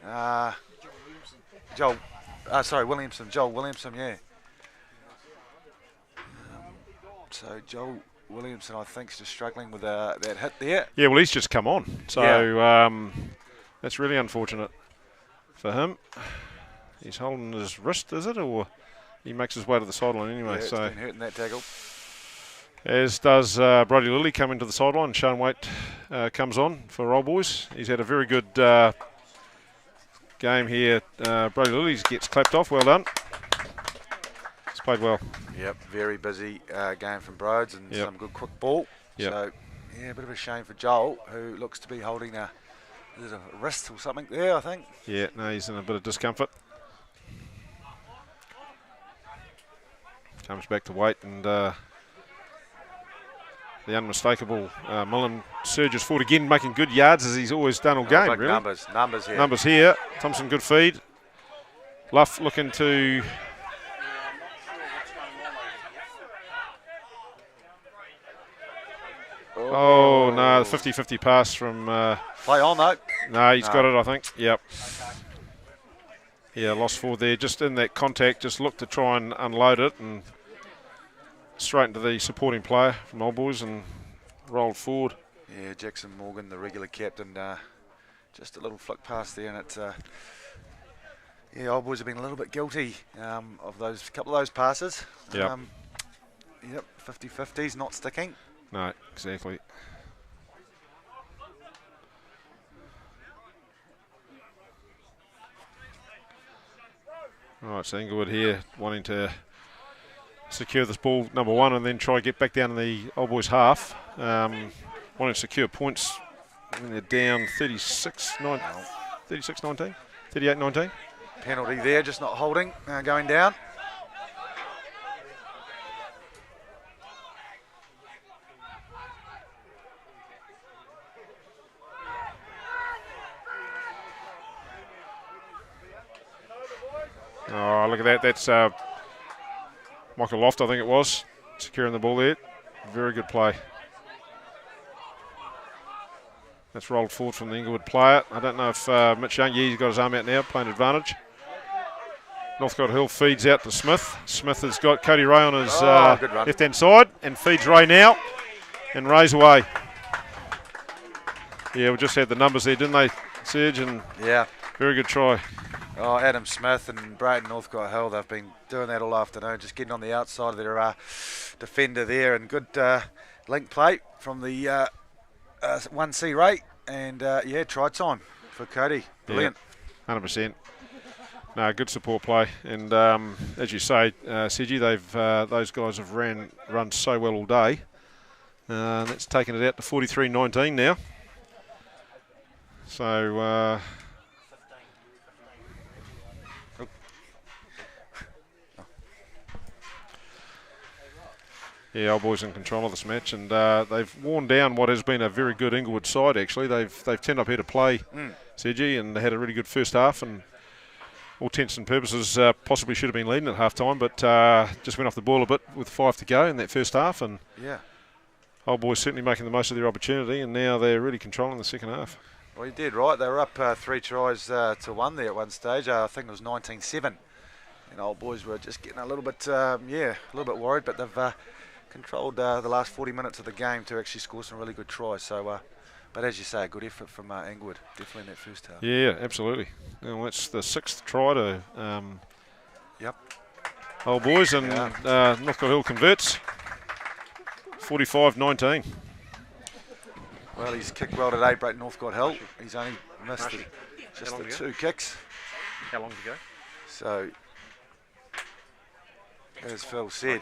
Williamson. Joel Williamson, yeah. So Joel Williamson, I think, is just struggling with that hit there. Yeah, well, he's just come on. So that's really unfortunate for him. He's holding his wrist, is it? Or he makes his way to the sideline anyway. Yeah, it's so been hurting that tackle. As does Brody Lilly coming to the sideline. Sean Waite comes on for old boys. He's had a very good game here. Brody Lilly gets clapped off. Well done. He's played well. Yep, very busy game from Broads and some good quick ball. Yep. So, yeah, a bit of a shame for Joel, who looks to be holding there's a wrist or something there, I think. Yeah, no, he's in a bit of discomfort. Comes back to Waite, and the unmistakable Mullen surges forward again, making good yards as he's always done all game, big really. Numbers here. Numbers here. Thompson, good feed. Luff looking to... Oh, no, the 50-50 pass from... Play on, though. No, he's got it, I think. Yep. Yeah, lost forward there. Just in that contact, just looked to try and unload it and straight into the supporting player from Old Boys and rolled forward. Yeah, Jackson Morgan, the regular captain, just a little flick past there, and it's... yeah, Old Boys have been a little bit guilty of those couple of those passes. Yep. Yep, 50-50s, not sticking. No, exactly. All right, so Inglewood here wanting to secure this ball, number one, and then try to get back down in the Old Boys half. Wanting to secure points when they're down 36-19, 38-19. Penalty there, just not holding, going down. Oh, look at that. That's Michael Loft, I think it was, securing the ball there. Very good play. That's rolled forward from the Inglewood player. I don't know if Mitch Young, yeah, he's got his arm out now, playing advantage. Northcote Hill feeds out to Smith. Smith has got Cody Ray on his left-hand side and feeds Ray now. And Ray's away. Yeah, we just had the numbers there, didn't they, Serge? And yeah. Very good try. Oh, Adam Smith and Brayton Northcote Hill, they've been doing that all afternoon, just getting on the outside of their defender there, and good link play from the 1C Ray, and yeah, try time for Cody. Brilliant. Yeah, 100%. No, good support play, and as you say, Sigi, those guys have run so well all day. That's taken it out to 43-19 now. So. Yeah, Old Boys in control of this match, and they've worn down what has been a very good Inglewood side. Actually, they've turned up here to play, Sergi, and they had a really good first half. And all intents and purposes, possibly should have been leading at half time, but just went off the ball a bit with 5 to go in that first half. And yeah, Old Boys certainly making the most of their opportunity, and now they're really controlling the second half. Well, you did right. They were up 3 tries to 1 there at one stage. I think it was 19-7, and Old Boys were just getting a little bit, a little bit worried, but they've controlled the last 40 minutes of the game to actually score some really good tries. So, but as you say, a good effort from Inglewood, definitely in that first half. Yeah, absolutely. Well, that's the 6th try to Old Boys, and Northcote Hill converts. 45-19. Well, he's kicked well today, Brayton Northcote Hill. He's only missed just the 2 kicks. How long to go? So, as Phil said,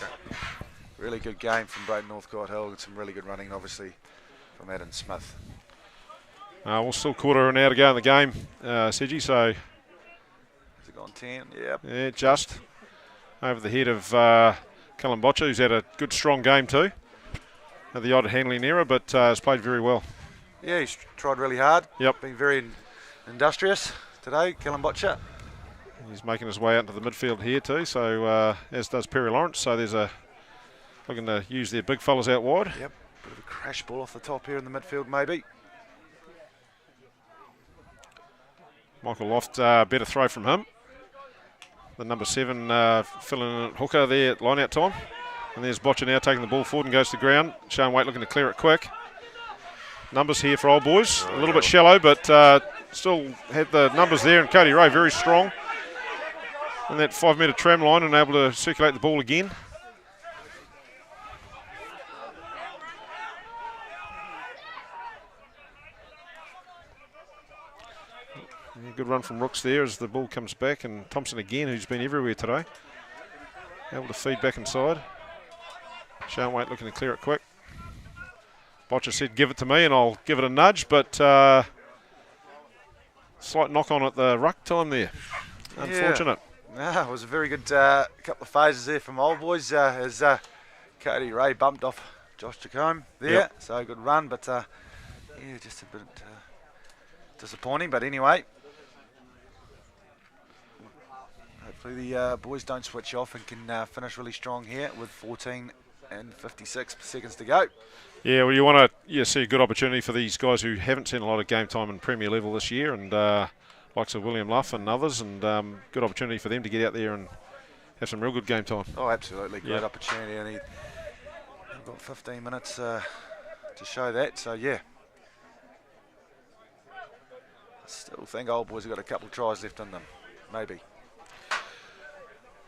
really good game from Brayton Northcote Hill, and some really good running, obviously, from Adam Smith. We'll still quarter an hour to go in the game, Sigi, so... Has it gone 10? Yep. Yeah, just over the head of Cullen Botcher, who's had a good, strong game too. Had the odd handling error, but has played very well. Yeah, he's tried really hard. Yep. Been very industrious today, Cullen Botcher. He's making his way out into the midfield here too, so as does Perry Lawrence. So there's looking to use their big fellas out wide. Yep, bit of a crash ball off the top here in the midfield maybe. Michael Loft, better throw from him. The number 7 filling in at hooker there at line-out time. And there's Botcher now taking the ball forward and goes to ground. Shane Waite looking to clear it quick. Numbers here for Old Boys. A little bit shallow, but still had the numbers there. And Cody Ray very strong on that 5-metre tram line and able to circulate the ball again. Yeah, good run from Rooks there as the ball comes back, and Thompson again, who's been everywhere today, able to feed back inside. Shane Waite looking to clear it quick. Botcher said, give it to me and I'll give it a nudge, but slight knock on at the ruck time there. Unfortunate. Yeah, it was a very good couple of phases there from Old Boys as Cody Ray bumped off Josh Jacombe there. Yep. So good run, but yeah, just a bit disappointing. But anyway, hopefully the boys don't switch off and can finish really strong here with 14 and 56 seconds to go. Yeah, well, you want to see a good opportunity for these guys who haven't seen a lot of game time in Premier level this year, and likes of William Luff and others, and good opportunity for them to get out there and have some real good game time. Oh, absolutely. Great opportunity. And we've got 15 minutes to show that. So, yeah. I still think old boys have got a couple of tries left in them. Maybe.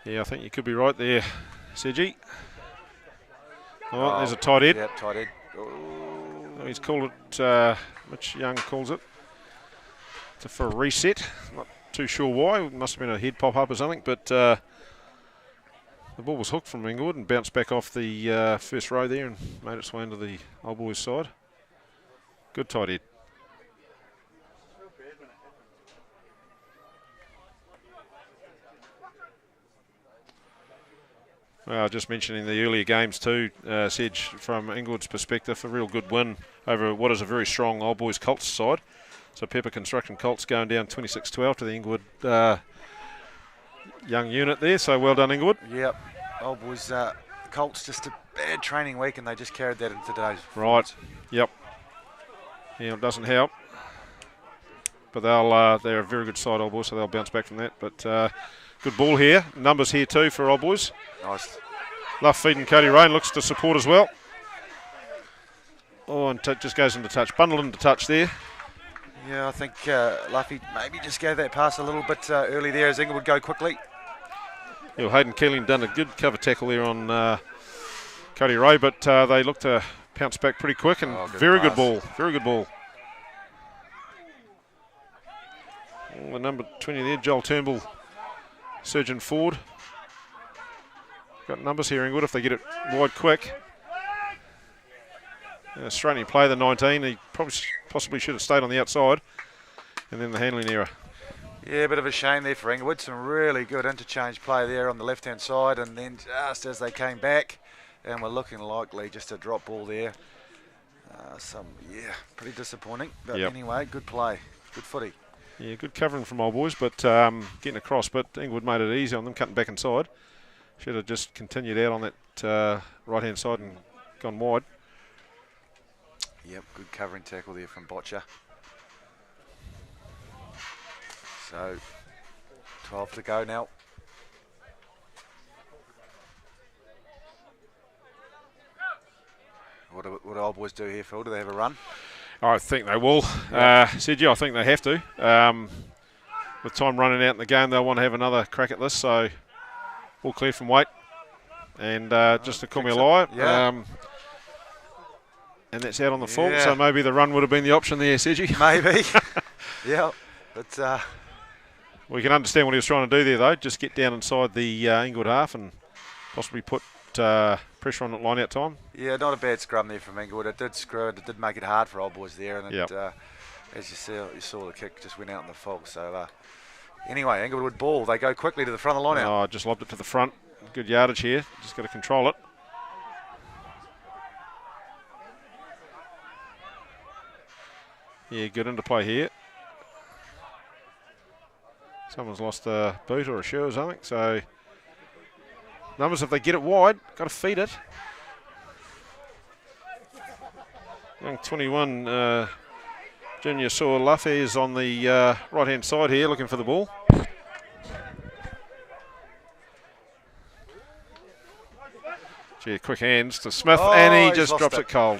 Yeah, I think you could be right there, Seji. Oh, there's a tight head. Yep, tight head. Oh, he's called it, Mitch Young calls it, for a reset. Not too sure why. It must have been a head pop up or something, but the ball was hooked from Inglewood and bounced back off the first row there and made its way into the old boys' side. Good tight head. Well, just mentioning the earlier games too, Sedge, from Inglewood's perspective, a real good win over what is a very strong old boys Colts side. So Pepper Construction Colts going down 26-12 to the Inglewood young unit there. So well done, Inglewood. Yep. Old boys Colts just a bad training week, and they just carried that into today's. Right. Yep. Yeah, it doesn't help. But they're a very good side, old boys, so they'll bounce back from that. But good ball here. Numbers here too for old boys. Nice. Luff feeding Cody Rain, looks to support as well. Oh, and just goes into touch. Bundle into touch there. Yeah, I think Luffy maybe just gave that pass a little bit early there as Inglewood go quickly. Yeah, well, Hayden Keeling done a good cover tackle there on Cody Ray, but they look to pounce back pretty quick, and very good ball. Very good ball. Oh, the number 20 there, Joel Turnbull, surging forward. Got numbers here, Inglewood, if they get it wide quick. Straightening play, the 19. He possibly should have stayed on the outside. And then the handling error. Yeah, a bit of a shame there for Inglewood. Some really good interchange play there on the left-hand side. And then just as they came back, and we're looking likely just a drop ball there. Pretty disappointing. But anyway, good play. Good footy. Yeah, good covering from old boys, but getting across. But Inglewood made it easy on them, cutting back inside. Should have just continued out on that right-hand side and gone wide. Yep, good covering tackle there from Botcher. So, 12 to go now. What do old boys do here, Phil? Do they have a run? I think they will. Sergio, I think they have to. With time running out in the game, they'll want to have another crack at this. So, all clear from weight. And just to call me a liar. Yeah. And that's out on the full, so maybe the run would have been the option there, Sergi. Maybe. Yeah, but we can understand what he was trying to do there, though. Just get down inside the Inglewood half and possibly put pressure on that line out time. Yeah, not a bad scrum there from Inglewood. It did screw it. It did make it hard for old boys there, and it, as you saw, the kick just went out in the full. So anyway, Inglewood ball. They go quickly to the front of the line out. Oh, just lobbed it to the front. Good yardage here. Just got to control it. Yeah, good into play here. Someone's lost a boot or a shoe or something. So, numbers, if they get it wide, got to feed it. Young 21, Junior Saw Luffy is on the right-hand side here looking for the ball. Gee, quick hands to Smith, and he just drops it cold.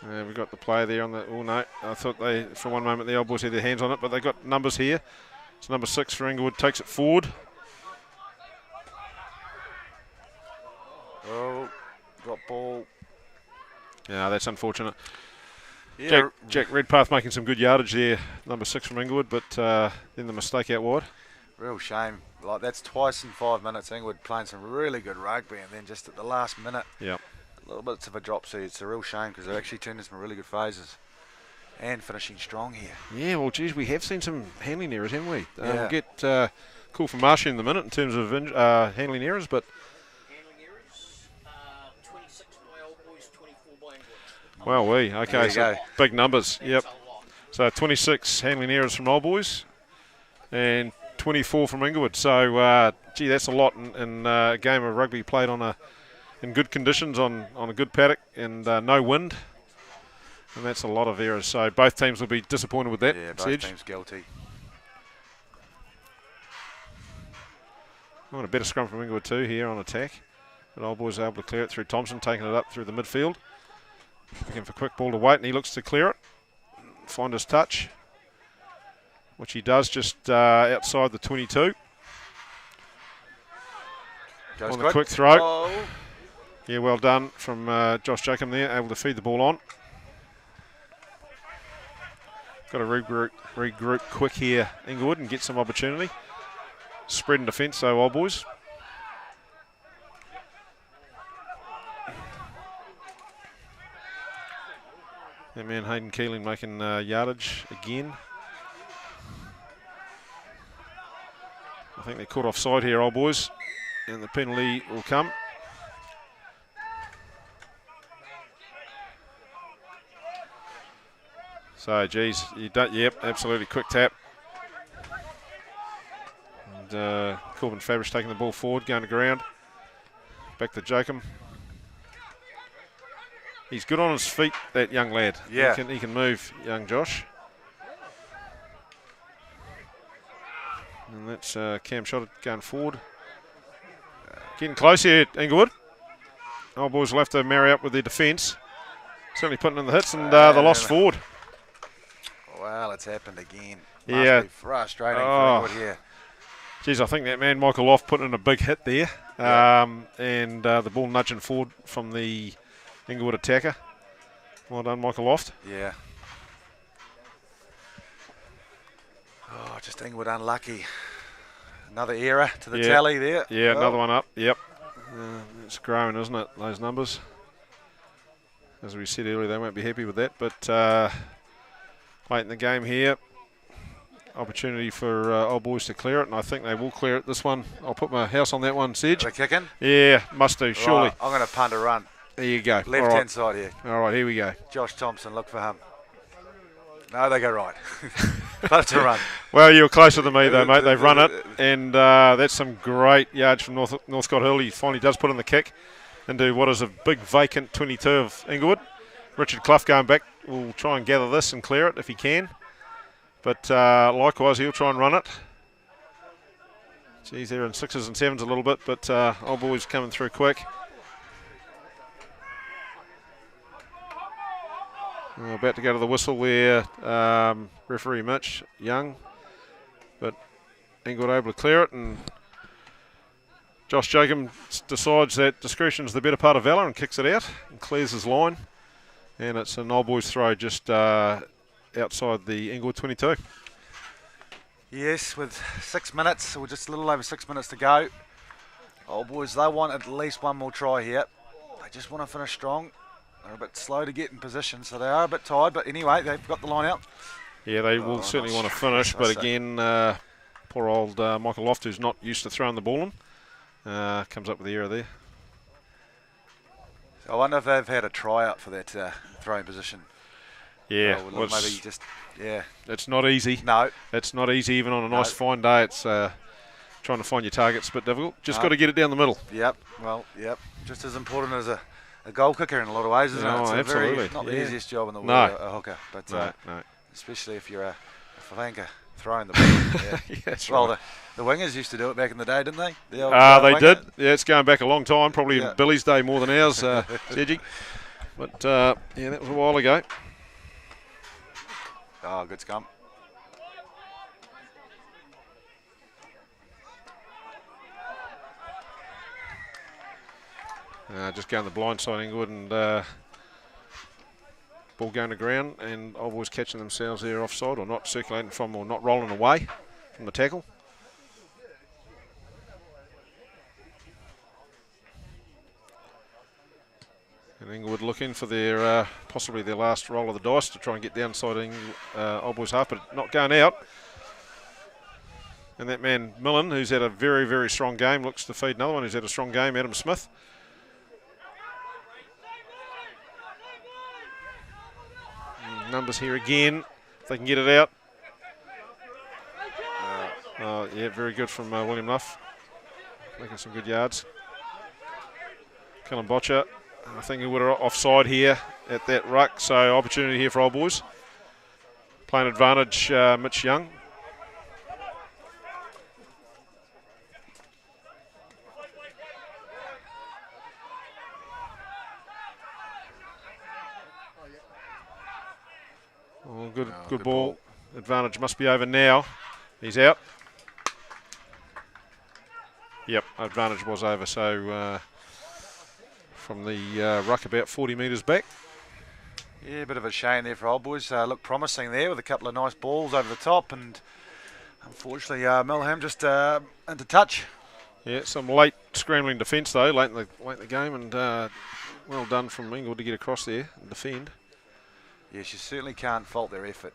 We've got the play there on the. Oh no, I thought they, for one moment, the old boys had their hands on it, but they got numbers here. It's number 6 for Inglewood, takes it forward. Oh, drop ball. Yeah, that's unfortunate. Yeah. Jack Redpath making some good yardage there, number 6 from Inglewood, but then the mistake out wide. Real shame. Like, that's twice in 5 minutes. Inglewood playing some really good rugby, and then just at the last minute. Yeah. Little bits of a drop, so it's a real shame because they actually turned in some really good phases. and finishing strong here. Yeah, well, geez, we have seen some handling errors, haven't we? Yeah. We'll get call from Marshy in a minute in terms of handling errors, but Handling errors, 26 by Old Boys, 24 by Inglewood. well, okay, There you so go. big numbers. That's Yep. a lot. So 26 handling errors from Old Boys and 24 from Inglewood. So, gee, that's a lot in a game of rugby played in good conditions on a good paddock and no wind. And that's a lot of errors. So both teams will be disappointed with that. Yeah, both Sedge. teams guilty. Oh, and a better scrum from Inglewood too here on attack. But Old Boys are able to clear it through Thompson, taking it up through the midfield. Looking for quick ball to wait, and he looks to clear it. Find his touch, which he does just outside the 22. Goes On the quick throw. Oh. Yeah, well done from Josh Jacob there, able to feed the ball on. Got to regroup quick here, Inglewood, and get some opportunity. Spread in defence, so Old Boys. That man Hayden Keeling making yardage again. I think they're caught offside here, Old Boys, and the penalty will come. So, geez, yep, absolutely quick tap. And Corbin Fabrish taking the ball forward, going to ground. Back to Jacob. He's good on his feet, that young lad. Yeah. He can move, young Josh. And that's Cam Shot going forward. Getting close here, Inglewood. Old Boys will have to marry up with their defence. Certainly putting in the hits, and the lost forward. Well, it's happened again. Yeah. Must be frustrating for Inglewood here. Geez, I think that man Michael Loft put in a big hit there. And the ball nudging forward from the Inglewood attacker. Well done, Michael Loft. Yeah. Oh, just Inglewood unlucky. Another error to the tally there. Yeah, Well, another one up. Yep. It's growing, isn't it, those numbers? As we said earlier, they won't be happy with that. But late in the game here, opportunity for Old Boys to clear it, and I think they will clear it. This one, I'll put my house on that one, Sedge. They're kicking? Yeah, must do, surely. Right, I'm going to punt a run. There you go. Left-hand side here. All right, here we go. Josh Thompson, look for him. No, they go right. But it's a run. Well, you're closer than me, though, mate. They've run it, and that's some great yards from Northcott Hill. He finally does put in the kick into what is a big vacant 22 of Inglewood. Richard Clough going back will try and gather this and clear it if he can. But likewise, he'll try and run it. Geez, they're in sixes and sevens a little bit, but Old Boys coming through quick. About to go to the whistle there, referee Mitch Young, but Inglewood able to clear it, and Josh Jacob decides that discretion's the better part of valour and kicks it out and clears his line, and it's an Old Boys throw just outside the Inglewood 22. Yes, with 6 minutes, or just a little over 6 minutes to go. Old Boys, they want at least one more try here. They just want to finish strong. They're a bit slow to get in position, so they are a bit tired, but anyway, they've got the line out. Yeah, they will certainly want to finish, but again, poor old Michael Loft, who's not used to throwing the ball in, comes up with the error there. I wonder if they've had a tryout for that throwing position. Yeah, well, maybe just, yeah. It's not easy. No. It's not easy, even on a nice fine day. It's trying to find your target's a bit difficult. Just got to get it down the middle. Yep, well, yep. Just as important as a goal kicker in a lot of ways, isn't it? It's absolutely. not the easiest job in the world, a hooker. But no. especially if you're a flanker throwing the ball. Yeah. Yes, well, right. the wingers used to do it back in the day, didn't they? The old, they winger. did. Yeah, it's going back a long time, probably in Billy's day more than ours, Sedgy. But, yeah, that was a while ago. Oh, good scum. Just going the blind side, Inglewood, and ball going to ground, and Old Boys catching themselves there offside, or not circulating from, or not rolling away from the tackle. And Inglewood looking for their possibly their last roll of the dice to try and get downside Old Boys half, but not going out. And that man Millen, who's had a very, very strong game, looks to feed another one who's had a strong game, Adam Smith. Numbers here again, if they can get it out. Yeah, very good from William Luff, making some good yards. Cullen Botcher, I think he would have offside here at that ruck, so opportunity here for Old Boys. Playing advantage, Mitch Young. Oh, good ball. Advantage must be over now. He's out. Yep, advantage was over, so from the ruck about 40 metres back. Yeah, a bit of a shame there for Old Boys. Looked promising there with a couple of nice balls over the top, and unfortunately Milham just into touch. Yeah, some late scrambling defence though, late in the game, and well done from Inglewood to get across there and defend. Yes, you certainly can't fault their effort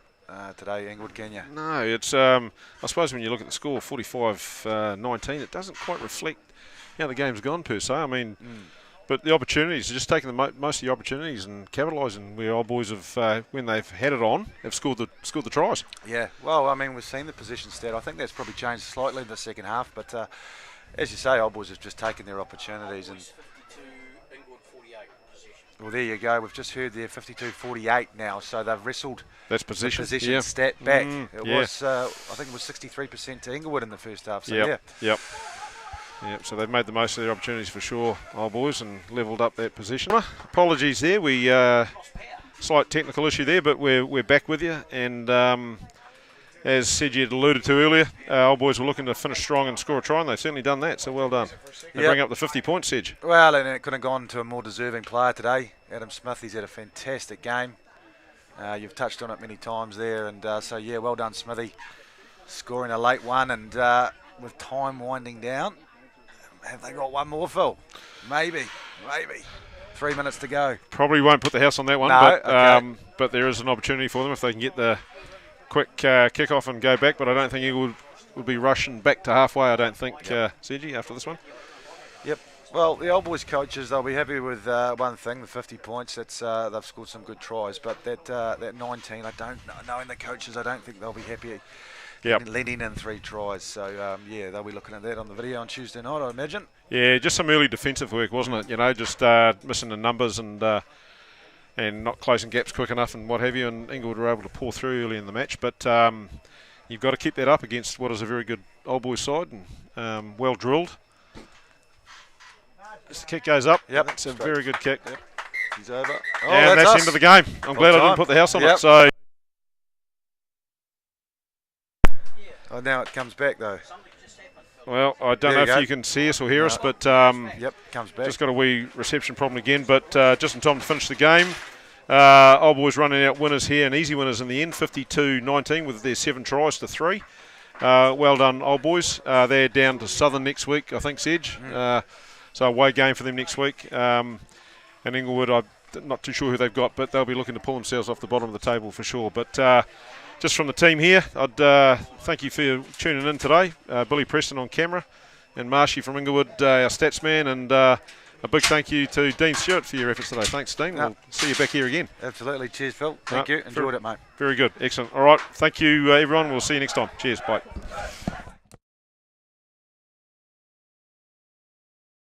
today, Inglewood, can you? No, it's I suppose when you look at the score, 45-19, it doesn't quite reflect how the game's gone per se. I mean, but the opportunities, just taking most of the opportunities and capitalising where Old Boys have, when they've had it on, have scored the tries. Yeah, well, I mean, we've seen the position stat. I think that's probably changed slightly in the second half, but as you say, Old Boys have just taken their opportunities. And well, there you go. We've just heard they're 52-48 now, so they've wrestled that's position stat back. It yeah. was, I think it was 63% to Inglewood in the first half. So Yep. So they've made the most of their opportunities for sure, Old Boys, and levelled up that position. Apologies there. We slight technical issue there, but we're back with you. And as Sedge had alluded to earlier, Old Boys were looking to finish strong and score a try, and they've certainly done that. So well done. They bring up the 50 points, Sedge. Well, and it could have gone to a more deserving player today. Adam Smith, he's had a fantastic game. You've touched on it many times there, and so yeah, well done, Smithy, scoring a late one, and with time winding down, have they got one more, Phil? Maybe. 3 minutes to go. Probably won't put the house on that one, no, but there is an opportunity for them if they can get the quick kick-off and go back, but I don't think he would be rushing back to halfway, I don't think, Sergi, after this one. Yep. Well, the Old Boys coaches, they'll be happy with one thing, the 50 points. That's they've scored some good tries, but that 19, I don't know. Knowing the coaches, I don't think they'll be happy letting in 3 tries. So, yeah, they'll be looking at that on the video on Tuesday night, I imagine. Yeah, just some early defensive work, wasn't it? You know, just missing the numbers and not closing gaps quick enough and what have you, and Inglewood were able to pour through early in the match. But you've got to keep that up against what is a very good Old Boys side, and well drilled. As the kick goes up, that's a very good kick. Yep. He's over. Oh, and that's the end of the game. I'm glad I didn't put the house on it. So. Oh, now it comes back though. Well, I don't know if you can see us or hear us, but comes back. Just got a wee reception problem again, but just in time to finish the game. Old Boys running out winners here, and easy winners in the end, 52-19 with their 7 tries to 3. Well done, Old Boys. They're down to Southern next week, I think, Sedge. So away game for them next week. And Inglewood, I'm not too sure who they've got, but they'll be looking to pull themselves off the bottom of the table for sure. But just from the team here, I'd thank you for tuning in today. Billy Preston on camera, and Marshy from Inglewood, our stats man, and a big thank you to Dean Stewart for your efforts today. Thanks, Dean. We'll see you back here again. Absolutely. Cheers, Phil. Thank you. Enjoyed it, mate. Very good. Excellent. All right. Thank you, everyone. We'll see you next time. Cheers. Bye.